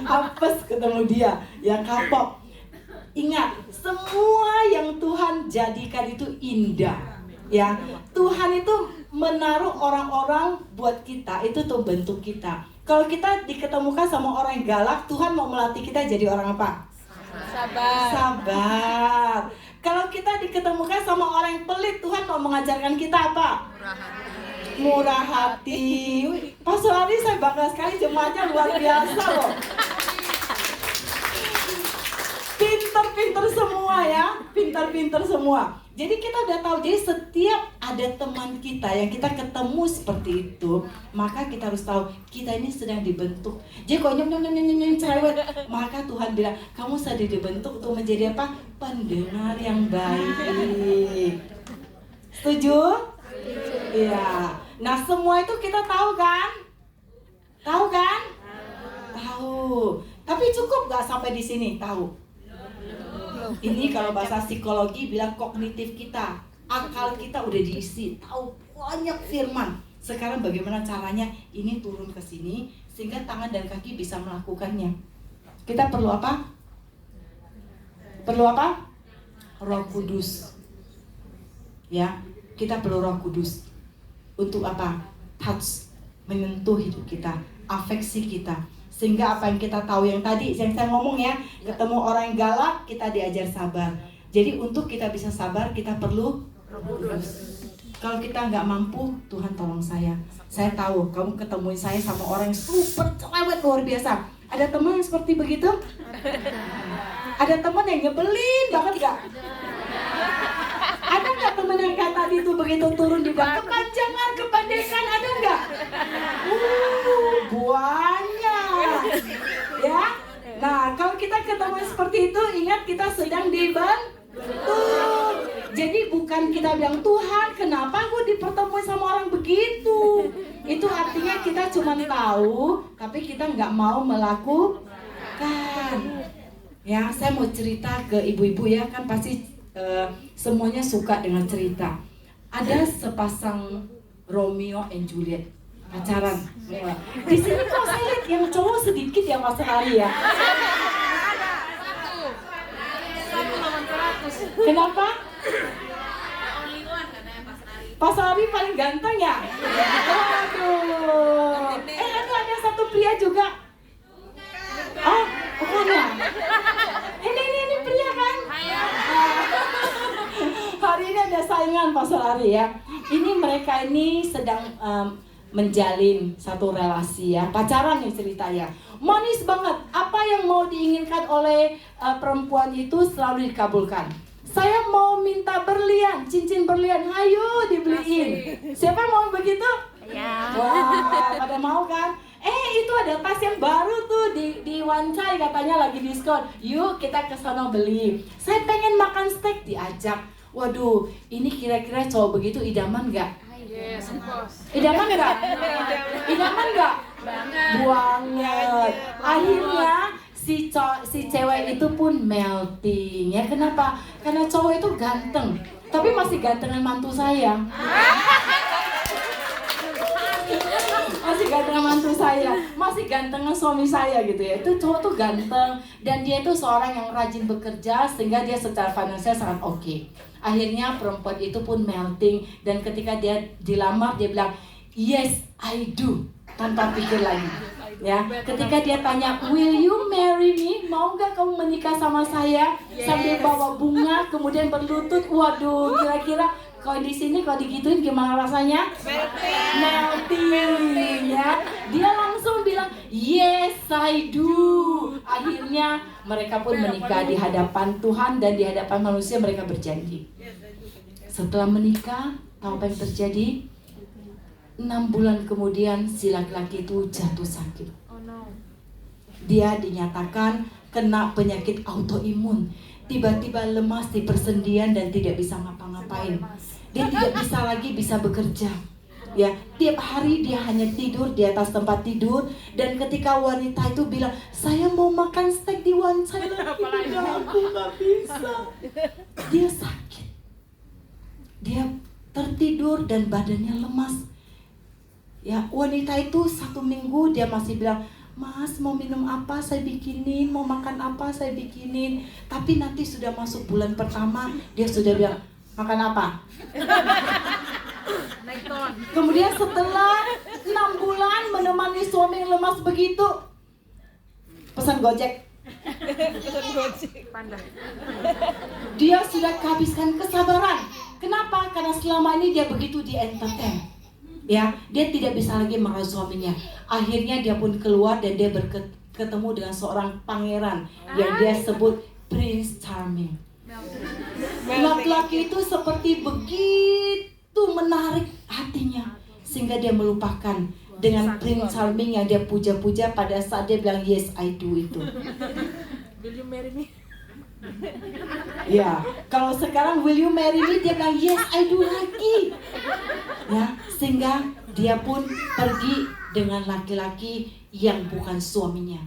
Apes ketemu dia, ya kapok. Ingat, semua yang Tuhan jadikan itu indah. Ya, Tuhan itu menaruh orang-orang buat kita, itu tuh bentuk kita. Kalau kita diketemukan sama orang yang galak, Tuhan mau melatih kita jadi orang apa? Sabar. Kalau kita diketemukan sama orang yang pelit, Tuhan mau mengajarkan kita apa? Murah hati. Pas hari saya bangga sekali, jemaatnya luar biasa loh. Pinter-pinter semua ya, pinter-pinter semua. Jadi kita udah tahu, jadi setiap ada teman kita yang kita ketemu seperti itu, maka kita harus tahu kita ini sedang dibentuk. Jadi kalau nyem cerewet, maka Tuhan bilang kamu sedang dibentuk untuk menjadi apa? Pendengar yang baik. Setuju? Iya. Nah, semua itu kita tahu kan? Tahu kan? Tahu. Tapi cukup gak sampai di sini? Tahu. Ini kalau bahasa psikologi bilang kognitif kita, akal kita udah diisi, tahu banyak firman. Sekarang bagaimana caranya ini turun ke sini sehingga tangan dan kaki bisa melakukannya. Kita perlu apa? Perlu apa? Roh Kudus. Ya, kita perlu Roh Kudus. Untuk apa? Touch, menyentuh hidup kita, afeksi kita. Sehingga apa yang kita tahu yang tadi yang saya ngomong ya, ketemu orang yang galak kita diajar sabar. Jadi untuk kita bisa sabar kita perlu Roh Kudus. Kalau kita nggak mampu, Tuhan tolong saya. Saya tahu kamu ketemuin saya sama orang yang super cerewet luar biasa. Ada teman yang seperti begitu? Ada teman yang nyebelin banget nggak? Ada nggak teman yang kayak tadi tuh begitu turun di bawah kepanjangan, kependekan, ada nggak? Banyak. Ya. Nah, kalau kita ketemu seperti itu, ingat kita sedang dibentuk. Jadi bukan kita bilang, Tuhan kenapa gue dipertemuin sama orang begitu. Itu artinya kita cuma tahu, tapi kita nggak mau melakukan. Ya, saya mau cerita ke ibu-ibu ya, kan pasti semuanya suka dengan cerita. Ada sepasang Romeo and Juliet pacaran. Di sini kok saya lihat yang cowok sedikit ya Mas Hari ya. Kenapa? Pas Hari paling ganteng ya. Waduh. Ada satu pria juga. Oh, bukan ya? Ini pria kan? Hari ini ada saingan Pastor Ari ya. Ini mereka ini sedang menjalin satu relasi ya, pacaran nih ceritanya. Manis banget. Apa yang mau diinginkan oleh perempuan itu selalu dikabulkan. Saya mau minta berlian, cincin berlian, ayo dibeliin. Siapa yang mau begitu? Ya. Wah, pada mau kan? Itu ada tas yang baru tuh di Wancai katanya lagi diskon. Yuk kita ke sana beli. Saya pengen makan steak, diajak. Waduh, ini kira-kira cowok begitu idaman nggak? Yes, of course. Idaman nggak? Idaman nggak? Banget. Akhirnya si cewek itu pun melting ya. Kenapa? Karena cowok itu ganteng, tapi masih gantengan mantu saya. Masih gantengan mantu saya, masih gantengan suami saya gitu ya. Itu cowok tuh ganteng dan dia itu seorang yang rajin bekerja sehingga dia secara finansial sangat oke. Akhirnya perempuan itu pun melting dan ketika dia dilamar dia bilang yes I do tanpa pikir lagi. Ya, ketika dia tanya, will you marry me? Mau nggak kamu menikah sama saya? Sambil bawa bunga, kemudian berlutut. Waduh, kira-kira kalau di sini kalau digituin gimana rasanya? Melting, ya. Dia langsung bilang, yes I do. Akhirnya mereka pun menikah di hadapan Tuhan dan di hadapan manusia mereka berjanji. Setelah menikah, tahu apa yang terjadi? 6 bulan kemudian si laki-laki itu jatuh sakit. Dia dinyatakan kena penyakit autoimun. Tiba-tiba lemas di persendian dan tidak bisa ngapa-ngapain. Dia tidak bisa lagi bisa bekerja. Ya, tiap hari dia hanya tidur di atas tempat tidur. Dan ketika wanita itu bilang, saya mau makan steak di saya lagi, aku gak bisa. Dia sakit. Dia tertidur dan badannya lemas. Ya, wanita itu 1 minggu dia masih bilang, Mas mau minum apa saya bikinin, mau makan apa saya bikinin. Tapi nanti sudah masuk bulan pertama, dia sudah bilang, makan apa? Kemudian setelah 6 bulan menemani suami yang lemas begitu, pesan Gojek. Dia sudah kehabisan kesabaran. Kenapa? Karena selama ini dia begitu di entertain. Ya, dia tidak bisa lagi marah suaminya. Akhirnya dia pun keluar dan dia ketemu dengan seorang pangeran yang dia sebut Prince Charming. Laki-laki itu seperti begitu menarik hatinya sehingga dia melupakan dengan Prince Charming yang dia puja-puja pada saat dia bilang yes I do itu. Will you marry me? Ya, kalau sekarang will you marry me, dia bilang yes I do lagi. Ya, sehingga dia pun pergi dengan laki-laki yang bukan suaminya.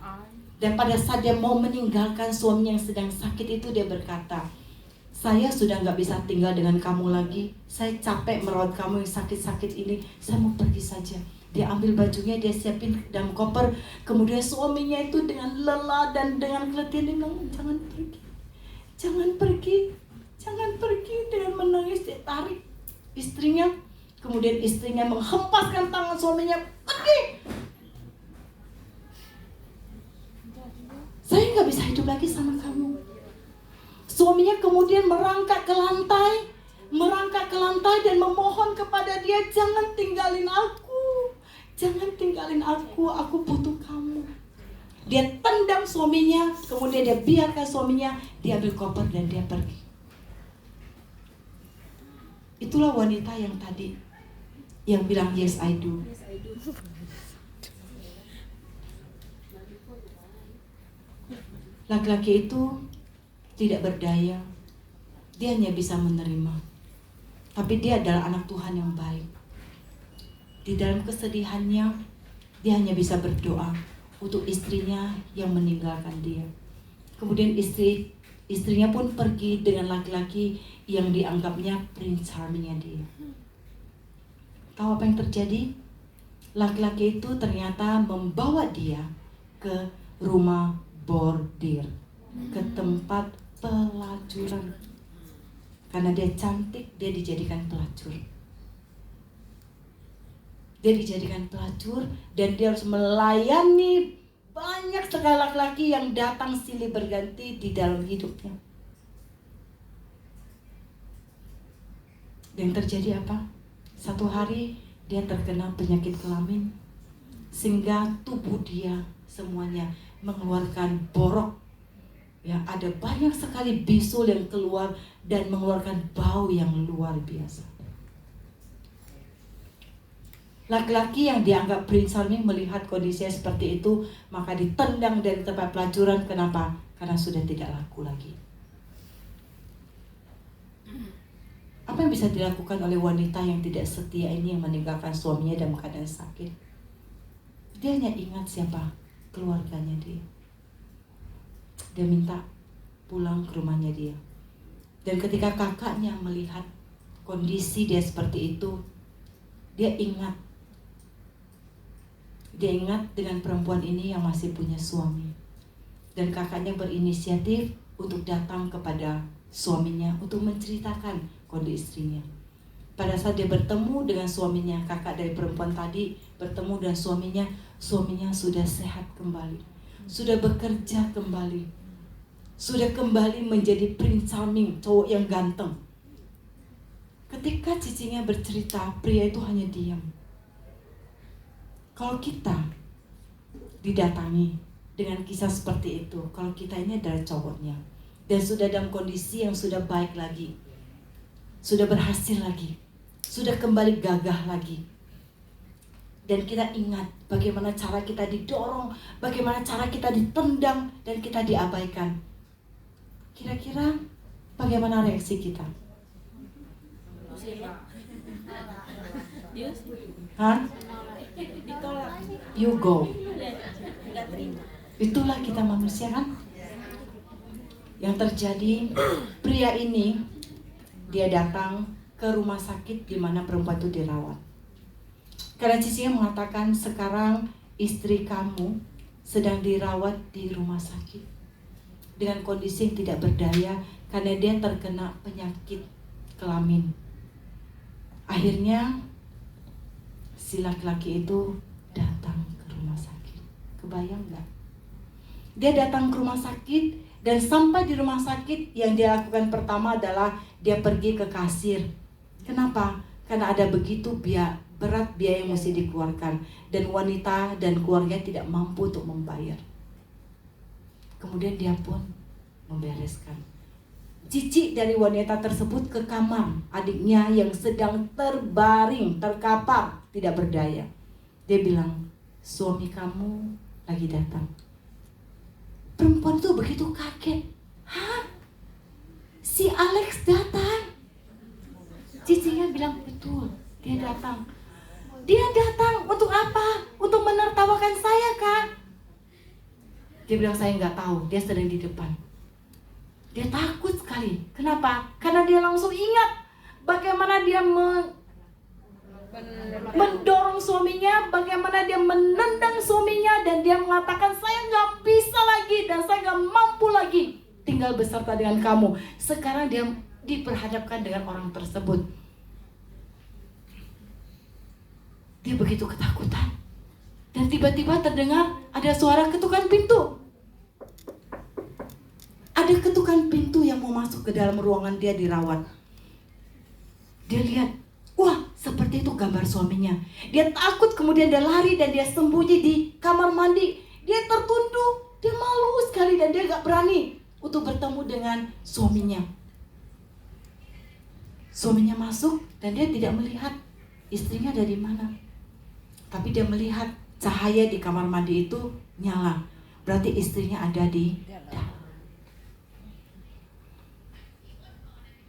Dan pada saat dia mau meninggalkan suaminya yang sedang sakit itu, dia berkata, saya sudah gak bisa tinggal dengan kamu lagi. Saya capek merawat kamu yang sakit-sakit ini. Saya mau pergi saja. Dia ambil bajunya, dia siapin dalam koper. Kemudian suaminya itu dengan lelah dan dengan keletihan dia bilang, jangan pergi. Jangan pergi, jangan pergi. Dengan menangis dia tarik istrinya. Kemudian istrinya menghempaskan tangan suaminya, pergi. Saya nggak bisa hidup lagi sama kamu. Suaminya kemudian merangkak ke lantai dan memohon kepada dia, jangan tinggalin aku butuh kamu. Dia tendang suaminya, kemudian dia biarkan suaminya, dia ambil koper dan dia pergi. Itulah wanita yang tadi, yang bilang yes I do. Laki-laki itu tidak berdaya, dia hanya bisa menerima. Tapi dia adalah anak Tuhan yang baik. Di dalam kesedihannya, dia hanya bisa berdoa untuk istrinya yang meninggalkan dia. Kemudian istrinya pun pergi dengan laki-laki yang dianggapnya Prince Charming-nya dia. Tahu apa yang terjadi? Laki-laki itu ternyata membawa dia ke rumah bordir, ke tempat pelacuran. Karena dia cantik, dia dijadikan pelacur. Dia dijadikan pelacur dan dia harus melayani banyak sekali laki-laki yang datang silih berganti di dalam hidupnya. Dan terjadi apa? Satu hari dia terkena penyakit kelamin sehingga tubuh dia semuanya mengeluarkan borok. Ya, ada banyak sekali bisul yang keluar dan mengeluarkan bau yang luar biasa. Laki-laki yang dianggap Prince Charming melihat kondisinya seperti itu, maka ditendang dari tempat pelacuran. Kenapa? Karena sudah tidak laku lagi. Apa yang bisa dilakukan oleh wanita yang tidak setia ini, yang meninggalkan suaminya dalam keadaan sakit? Dia hanya ingat siapa keluarganya dia. Dia minta pulang ke rumahnya dia. Dan ketika kakaknya melihat kondisi dia seperti itu, dia ingat dengan perempuan ini yang masih punya suami. Dan kakaknya berinisiatif untuk datang kepada suaminya untuk menceritakan kondisi istrinya. Pada saat dia bertemu dengan suaminya, kakak dari perempuan tadi bertemu dengan suaminya sudah sehat kembali, sudah bekerja kembali, sudah kembali menjadi Prince Charming, cowok yang ganteng. Ketika cicinya bercerita, pria itu hanya diam. Kalau kita didatangi dengan kisah seperti itu, kalau kita ini adalah cowoknya dan sudah dalam kondisi yang sudah baik lagi, sudah berhasil lagi, sudah kembali gagah lagi, dan kita ingat bagaimana cara kita didorong, bagaimana cara kita ditendang dan kita diabaikan, kira-kira bagaimana reaksi kita? Hah? Ditolak. You go. Nggak terima. Itulah kita manusia kan. Yang terjadi, pria ini dia datang ke rumah sakit di mana perempuan itu dirawat. Karena cicinya mengatakan sekarang istri kamu sedang dirawat di rumah sakit dengan kondisi yang tidak berdaya karena dia terkena penyakit kelamin. Akhirnya si laki-laki itu datang ke rumah sakit. Kebayang nggak? Dia datang ke rumah sakit dan sampai di rumah sakit yang dia lakukan pertama adalah dia pergi ke kasir. Kenapa? Karena ada begitu berat biaya yang mesti dikeluarkan dan wanita dan keluarga tidak mampu untuk membayar. Kemudian dia pun membereskan. Cici dari wanita tersebut ke kamar adiknya yang sedang terbaring, terkapar, tidak berdaya. Dia bilang, suami kamu lagi datang. Perempuan itu begitu kaget. Hah? Si Alex datang? Cicinya bilang, betul, dia datang. Dia datang untuk apa? Untuk menertawakan saya, Kak. Dia bilang, saya nggak tahu, dia sedang di depan. Dia takut sekali. Kenapa? Karena dia langsung ingat bagaimana dia mendorong suaminya, bagaimana dia menendang suaminya, dan dia mengatakan, saya nggak bisa lagi dan saya nggak mampu lagi tinggal beserta dengan kamu. Sekarang dia diperhadapkan dengan orang tersebut. Dia begitu ketakutan. Dan tiba-tiba terdengar ada suara ketukan pintu. Ada ketukan pintu yang mau masuk ke dalam ruangan dia dirawat. Dia lihat, wah, seperti itu gambar suaminya. Dia takut, kemudian dia lari dan dia sembunyi di kamar mandi. Dia tertunduk, dia malu sekali dan dia gak berani untuk bertemu dengan suaminya. Suaminya masuk dan dia tidak melihat istrinya dari mana. Tapi dia melihat cahaya di kamar mandi itu nyala. Berarti istrinya ada di dalam.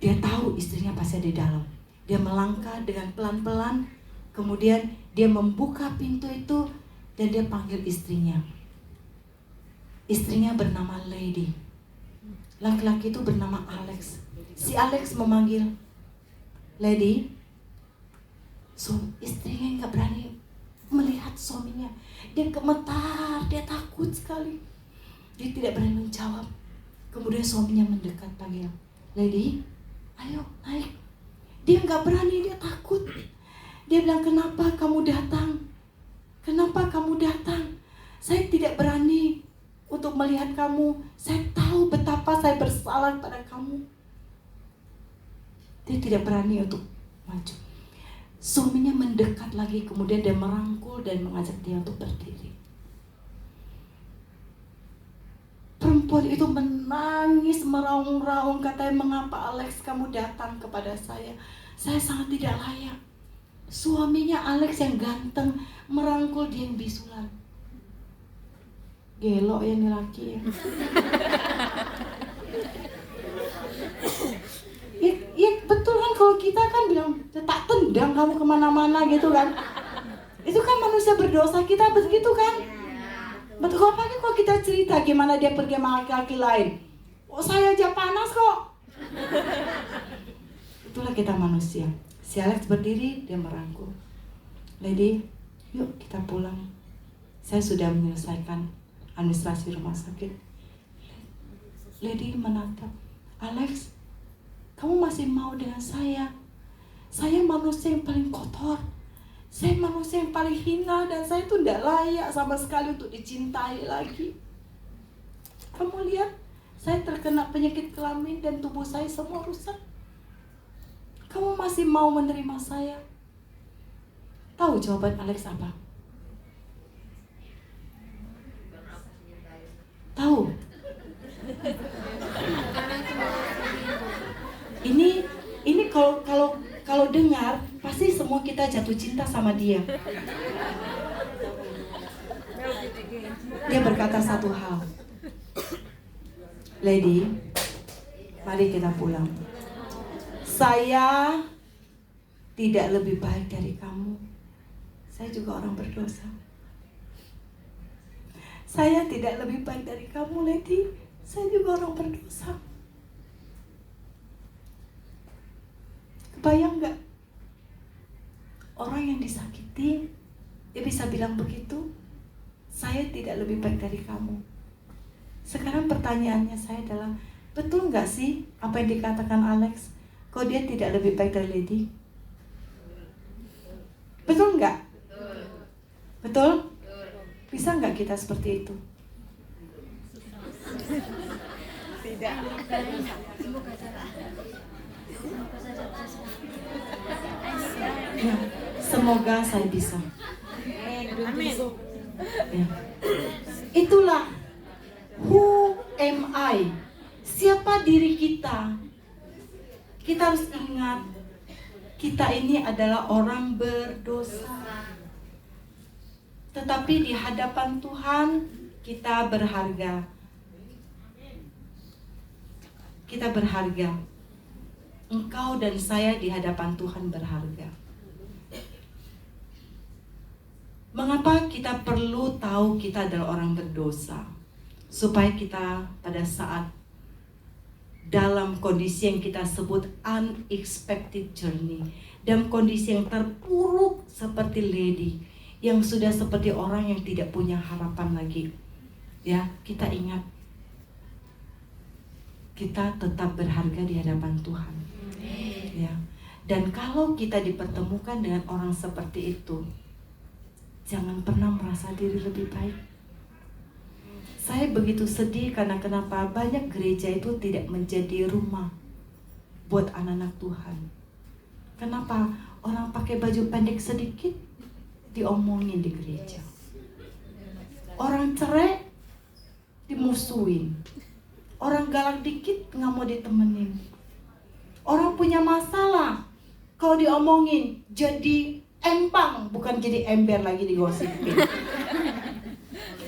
Dia tahu istrinya pasti ada di dalam. Dia melangkah dengan pelan-pelan, kemudian dia membuka pintu itu dan dia panggil istrinya. Istrinya bernama Lady. Laki-laki itu bernama Alex. Si Alex memanggil Lady. So, istrinya nggak berani melihat suaminya. Dia gemetar, dia takut sekali. Dia tidak berani menjawab. Kemudian suaminya mendekat panggil, Lady, ayo naik. Dia nggak berani, dia takut. Dia bilang, kenapa kamu datang? Kenapa kamu datang? Saya tidak berani untuk melihat kamu. Saya tahu betapa saya bersalah pada kamu. Dia tidak berani untuk maju. Suaminya mendekat lagi, kemudian dia merangkul dan mengajak dia untuk berdiri. Perempuan itu menangis, meraung-raung, katanya, mengapa Alex kamu datang kepada saya? Saya sangat tidak layak. Suaminya Alex yang ganteng merangkul dia yang bisulan. Gelo ya nih laki ya. Ya betul kan, kalau kita kan bilang, tak tendang kamu kemana-mana gitu kan. Itu kan manusia berdosa, kita begitu kan. Betul, apalagi kalau kita cerita gimana dia pergi sama laki-laki lain. Oh, saya aja panas kok. Itulah kita manusia. Si Alex berdiri, dia merangkul. Lady, yuk kita pulang. Saya sudah menyelesaikan administrasi rumah sakit. Lady menatap, Alex, kamu masih mau dengan saya? Saya manusia yang paling kotor. Saya manusia yang paling hina dan saya tuh tidak layak sama sekali untuk dicintai lagi. Kamu lihat, saya terkena penyakit kelamin dan tubuh saya semua rusak. Kamu masih mau menerima saya? Tahu jawaban Alex apa? Tahu? Ini kalau dengar pasti semua kita jatuh cinta sama dia. Dia berkata satu hal, Lady, mari kita pulang. Saya tidak lebih baik dari kamu. Saya juga orang berdosa. Saya tidak lebih baik dari kamu, Lady. Saya juga orang berdosa. Kebayang gak? Orang yang disakiti, dia bisa bilang begitu. Saya tidak lebih baik dari kamu. Sekarang pertanyaannya saya adalah, betul gak sih apa yang dikatakan Alex? Kok dia tidak lebih baik dari Lady? Betul nggak? Betul? Bisa nggak kita seperti itu? Tidak. Ya, semoga saya bisa. Amin. Ya. Itulah who am I? Siapa diri kita? Kita harus ingat, kita ini adalah orang berdosa. Tetapi di hadapan Tuhan kita berharga. Kita berharga. Engkau dan saya di hadapan Tuhan berharga. Mengapa kita perlu tahu kita adalah orang berdosa? Supaya kita pada saat dalam kondisi yang kita sebut unexpected journey, dalam kondisi yang terpuruk seperti Lady, yang sudah seperti orang yang tidak punya harapan lagi, ya, kita ingat kita tetap berharga di hadapan Tuhan. Ya. Dan kalau kita dipertemukan dengan orang seperti itu, jangan pernah merasa diri lebih baik. Saya begitu sedih karena kenapa banyak gereja itu tidak menjadi rumah buat anak-anak Tuhan. Kenapa? Orang pakai baju pendek sedikit diomongin di gereja. Orang cerai dimusuhin. Orang galak dikit nggak mau ditemenin. Orang punya masalah, kalau diomongin jadi empang, bukan jadi ember lagi digosipin.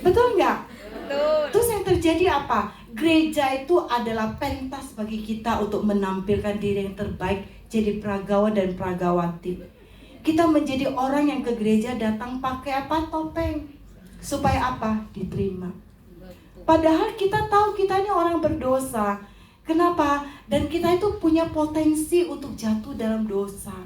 Betul nggak? Betul. Terus yang terjadi apa? Gereja itu adalah pentas bagi kita untuk menampilkan diri yang terbaik, jadi pragawa dan pragawati. Kita menjadi orang yang ke gereja datang pakai apa? Topeng. Supaya apa? Diterima. Padahal kita tahu kita ini orang berdosa. Kenapa? Dan kita itu punya potensi untuk jatuh dalam dosa.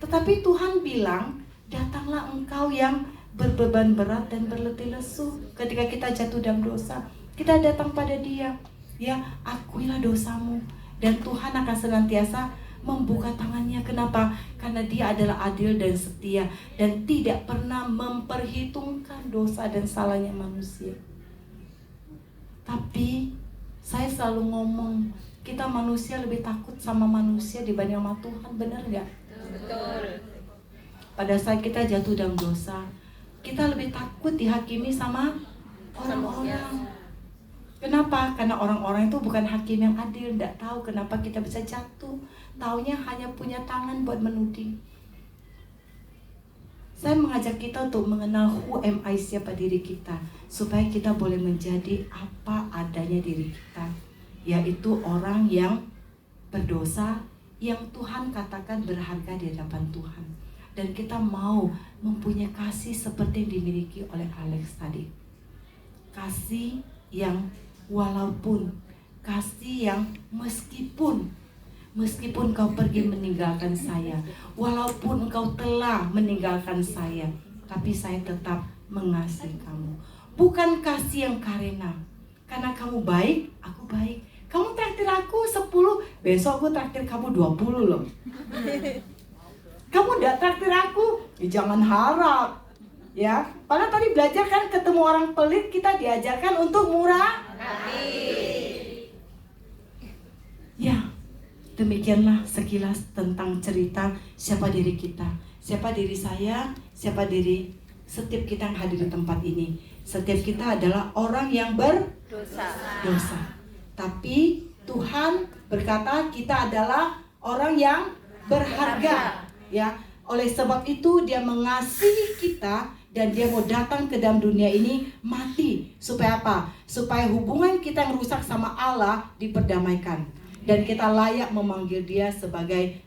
Tetapi Tuhan bilang, datanglah engkau yang berbeban berat dan berletih lesu. Ketika kita jatuh dalam dosa, kita datang pada Dia. Ya, akuilah dosamu. Dan Tuhan akan senantiasa membuka tangannya. Kenapa? Karena Dia adalah adil dan setia dan tidak pernah memperhitungkan dosa dan salahnya manusia. Tapi saya selalu ngomong, kita manusia lebih takut sama manusia dibanding sama Tuhan. Benar nggak? Betul. Pada saat kita jatuh dalam dosa, kita lebih takut dihakimi sama orang-orang. Kenapa? Karena orang-orang itu bukan hakim yang adil. Tidak tahu kenapa kita bisa jatuh. Taunya hanya punya tangan buat menuding. Saya mengajak kita untuk mengenal who am I, siapa diri kita, supaya kita boleh menjadi apa adanya diri kita, yaitu orang yang berdosa, yang Tuhan katakan berharga di hadapan Tuhan. Dan kita mau mempunyai kasih seperti yang dimiliki oleh Alex tadi. Kasih yang walaupun, kasih yang meskipun kau pergi meninggalkan saya, walaupun engkau telah meninggalkan saya, tapi saya tetap mengasihi kamu. Bukan kasih yang karena kamu baik, aku baik. Kamu traktir aku 10, besok aku traktir kamu 20 loh. Kamu udah traktir aku, ya jangan harap. Ya, padahal tadi belajar kan ketemu orang pelit, kita diajarkan untuk murah hati. Ya, demikianlah sekilas tentang cerita siapa diri kita, siapa diri saya, siapa diri setiap kita yang hadir di tempat ini. Setiap kita adalah orang yang berdosa. Tapi Tuhan berkata kita adalah orang yang berharga. Ya, oleh sebab itu Dia mengasihi kita dan Dia mau datang ke dalam dunia ini mati. Supaya apa? Supaya hubungan kita yang rusak sama Allah diperdamaikan. Dan kita layak memanggil Dia sebagai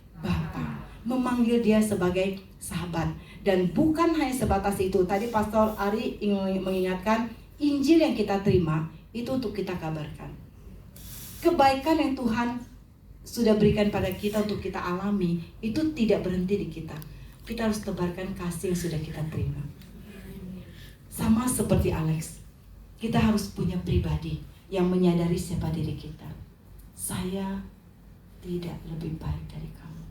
memanggil dia sebagai sahabat. Dan bukan hanya sebatas itu. Tadi Pastor Ari ingin mengingatkan, Injil yang kita terima itu untuk kita kabarkan. Kebaikan yang Tuhan sudah berikan pada kita untuk kita alami, itu tidak berhenti di kita. Kita harus tebarkan kasih yang sudah kita terima. Sama seperti Alex, kita harus punya pribadi yang menyadari siapa diri kita. Saya tidak lebih baik dari kamu.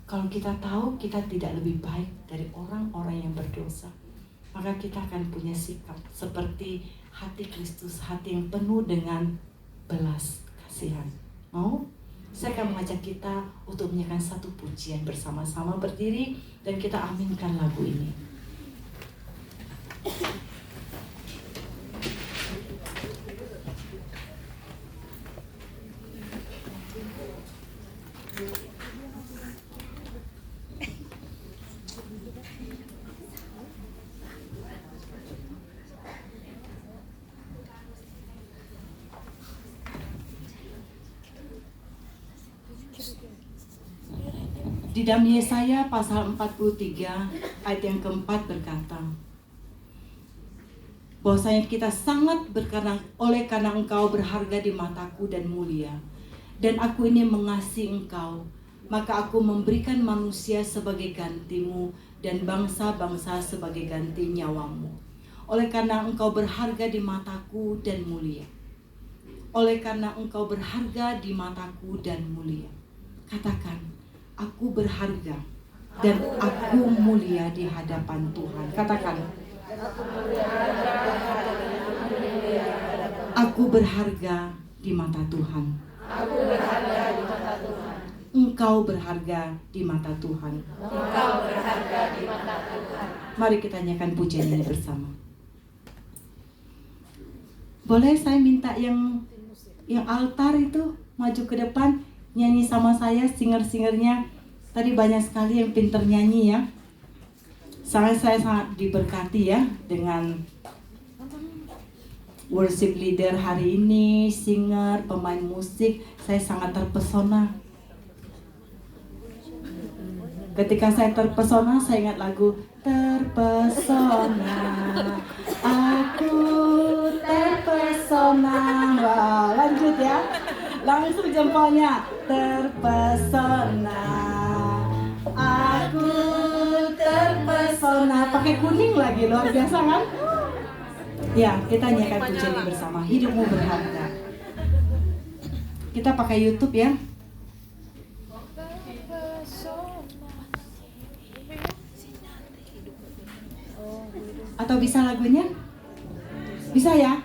Kalau kita tahu kita tidak lebih baik dari orang-orang yang berdosa, maka kita akan punya sikap seperti hati Kristus, hati yang penuh dengan belas kasihan. Mau? Saya akan mengajak kita untuk menyanyikan satu pujian bersama-sama, berdiri dan kita aminkan lagu ini. Di dalam Yesaya pasal 43 ayat yang keempat berkata, bahwasanya kita sangat berkenan oleh karena engkau berharga di mataku dan mulia, dan aku ini mengasihi engkau, maka aku memberikan manusia sebagai gantimu dan bangsa-bangsa sebagai ganti nyawamu. Oleh karena engkau berharga di mataku dan mulia. Oleh karena engkau berharga di mataku dan mulia. Katakan, aku berharga dan aku mulia di hadapan Tuhan. Katakan, aku berharga di mata Tuhan. Engkau berharga di mata Tuhan. Mari kita nyanyikan pujian ini bersama. Boleh saya minta yang altar itu maju ke depan, nyanyi sama saya, singer-singernya. Tadi banyak sekali yang pinter nyanyi ya. Saya sangat diberkati ya dengan worship leader hari ini, singer, pemain musik. Saya sangat terpesona. Ketika saya terpesona, saya ingat lagu Terpesona, aku terpesona. Wah, lanjut ya. Langsung jempolnya. Terpesona, aku terpesona. Pakai kuning lagi, luar biasa kan? Ya, kita nyanyikan pujian ini bersama. Hidupmu berharga. Kita pakai YouTube ya. Atau bisa lagunya? Bisa ya?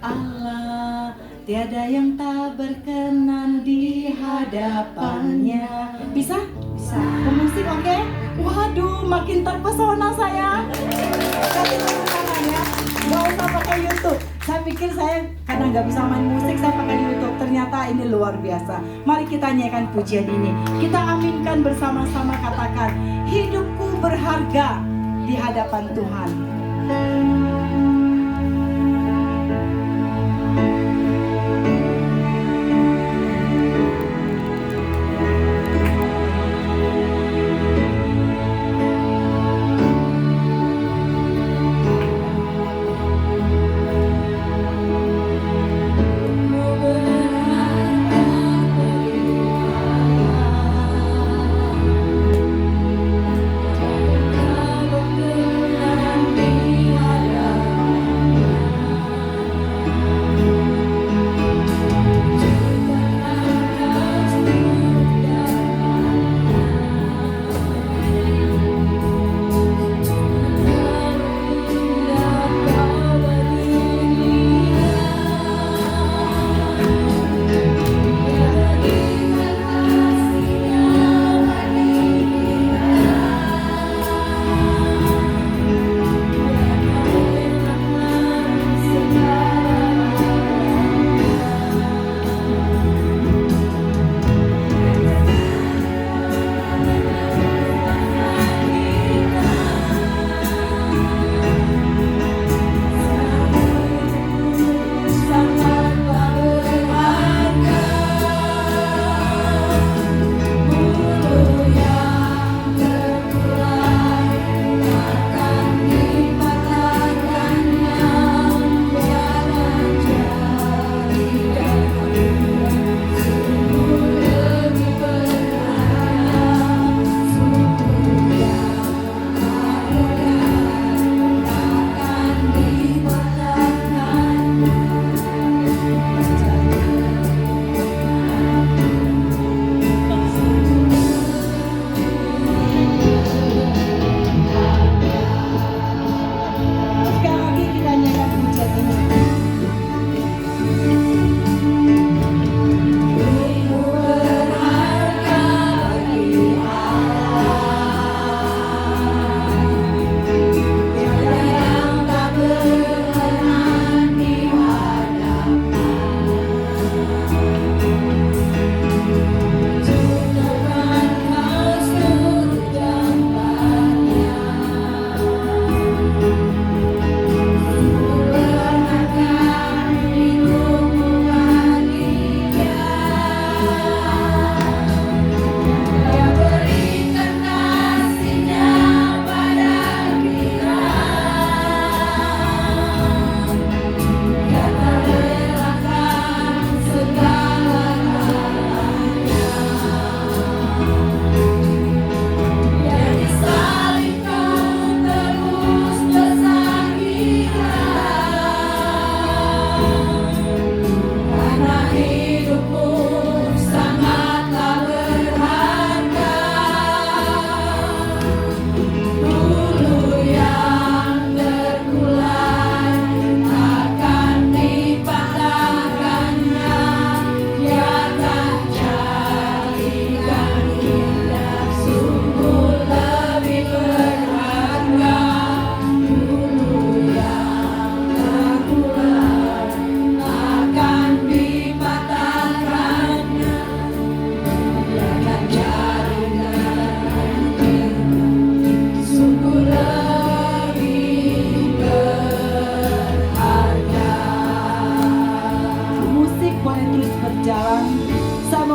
Allah, tiada yang tak berkenan di hadapannya. Bisa? Bisa. Pemusik oke? Waduh, makin terpesona saya. Kasih tepuk tangan ya. Gak usah pakai YouTube. Saya pikir saya karena gak bisa main musik, saya pakai YouTube. Ternyata ini luar biasa. Mari kita nyanyikan pujian ini. Kita aminkan bersama-sama, katakan, hidupku berharga di hadapan Tuhan. Di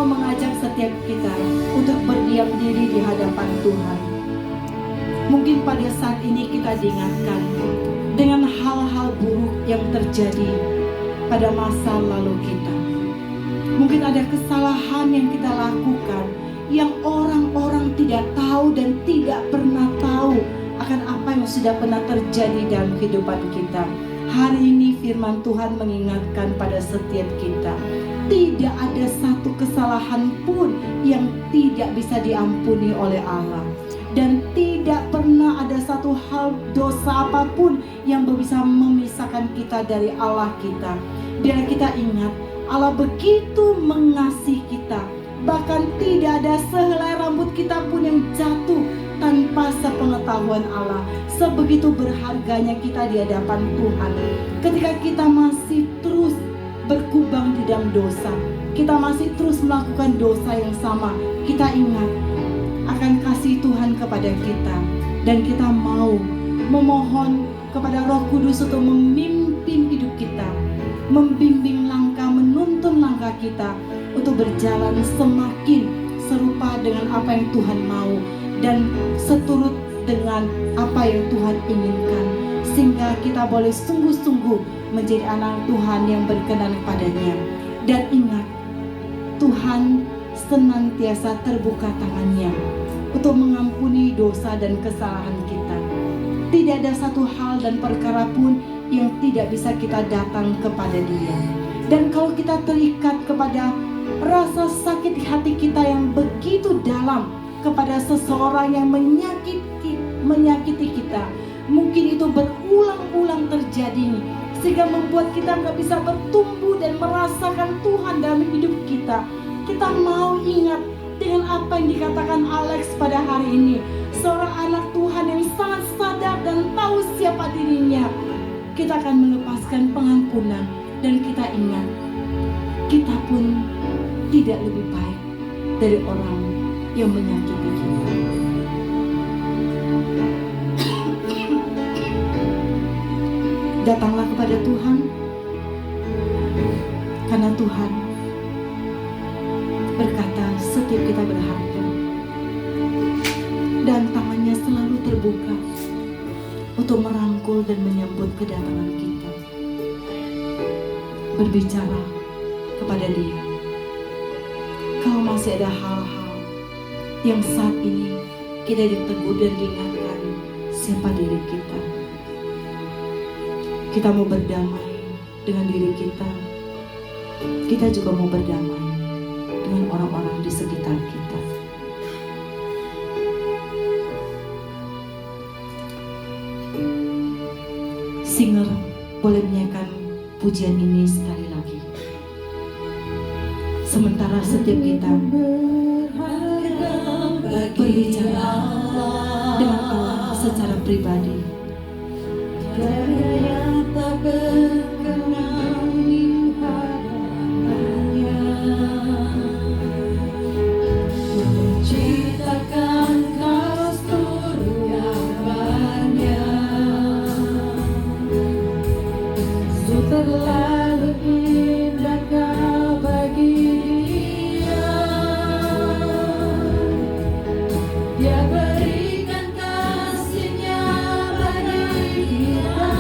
mau mengajak setiap kita untuk berdiam diri di hadapan Tuhan. Mungkin pada saat ini kita diingatkan dengan hal-hal buruk yang terjadi pada masa lalu kita. Mungkin ada kesalahan yang kita lakukan yang orang-orang tidak tahu dan tidak pernah tahu akan apa yang sudah pernah terjadi dalam kehidupan kita. Hari ini firman Tuhan mengingatkan pada setiap kita, tidak ada satu kesalahan pun yang tidak bisa diampuni oleh Allah. Dan tidak pernah ada satu hal dosa apapun yang bisa memisahkan kita dari Allah kita. Biar kita ingat, Allah begitu mengasihi kita. Bahkan tidak ada sehelai rambut kita pun yang jatuh tanpa sepengetahuan Allah. Sebegitu berharganya kita di hadapan Tuhan. Ketika kita masih terus berkubang di dalam dosa, kita masih terus melakukan dosa yang sama, kita ingat akan kasih Tuhan kepada kita. Dan kita mau memohon kepada Roh Kudus untuk memimpin hidup kita, membimbing langkah, menuntun langkah kita untuk berjalan semakin serupa dengan apa yang Tuhan mau dan seturut dengan apa yang Tuhan inginkan, sehingga kita boleh sungguh-sungguh menjadi anak Tuhan yang berkenan kepadanya. Dan ingat, Tuhan senantiasa terbuka tangannya untuk mengampuni dosa dan kesalahan kita. Tidak ada satu hal dan perkara pun yang tidak bisa kita datang kepada Dia. Dan kalau kita terikat kepada rasa sakit hati kita yang begitu dalam kepada seseorang yang menyakiti kita, mungkin itu berulang-ulang terjadi sehingga membuat kita nggak bisa bertumbuh dan merasakan Tuhan dalam hidup kita. Kita mau ingat dengan apa yang dikatakan Alex pada hari ini, seorang anak Tuhan yang sangat sadar dan tahu siapa dirinya. Kita akan melepaskan pengampunan dan kita ingat, kita pun tidak lebih baik dari orang yang menyakiti kita. Datanglah kepada Tuhan, karena Tuhan berkata setiap kita berharga, dan tangannya selalu terbuka untuk merangkul dan menyambut kedatangan kita. Berbicara kepada Dia. Kalau masih ada hal-hal yang saat ini kita ditegur dan diingatkan siapa diri kita. Kita mau berdamai dengan diri kita. Kita juga mau berdamai dengan orang-orang di sekitar kita. Singer boleh menyanyikan pujian ini sekali lagi. Sementara setiap kita berbicara dengan Allah secara pribadi. Terlalu indah kau bagi Dia. Dia berikan kasih-Nya bagi kita.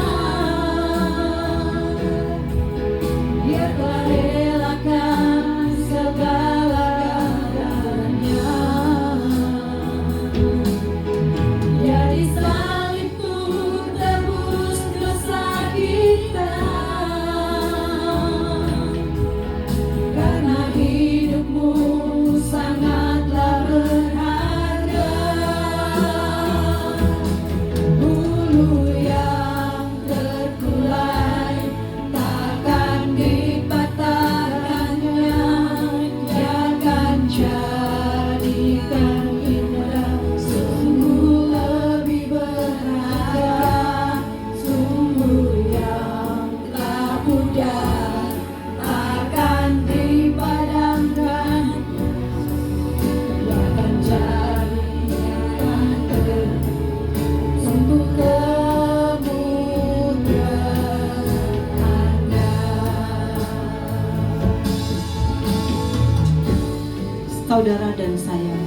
saudara dan saya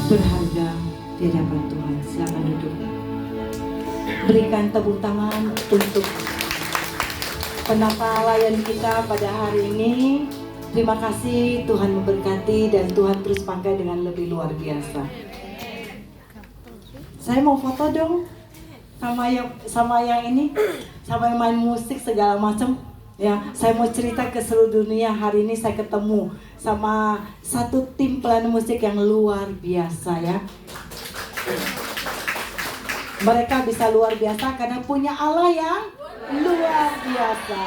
berharga di hadapan Tuhan. Silakan duduk. Berikan tepuk tangan untuk penata layan kita pada hari ini. Terima kasih, Tuhan memberkati dan Tuhan terus pakai dengan lebih luar biasa. Saya mau foto dong sama yang ini, sama yang main musik segala macam. Ya, saya mau cerita ke seluruh dunia. Hari ini saya ketemu sama satu tim pelan musik yang luar biasa ya. Mereka bisa luar biasa karena punya Allah yang luar biasa.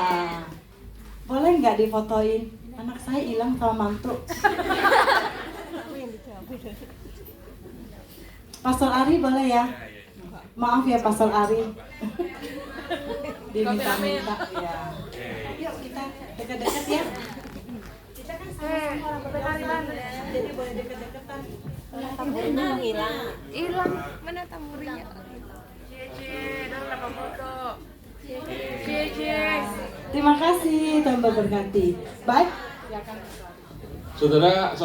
Boleh nggak difotoin? Anak saya hilang sama mantu. Pastor Ari boleh ya? Maaf ya Pastor Ari. Diminta-minta ya. Yuk kita dekat-dekat ya. Kita kan sama-sama orang berbiasa. Jadi boleh dekat-dekatan. Tamburnya hilang. Hilang, mana tamburinya? Terima kasih, Tuhan memberkati. Baik. Saudara,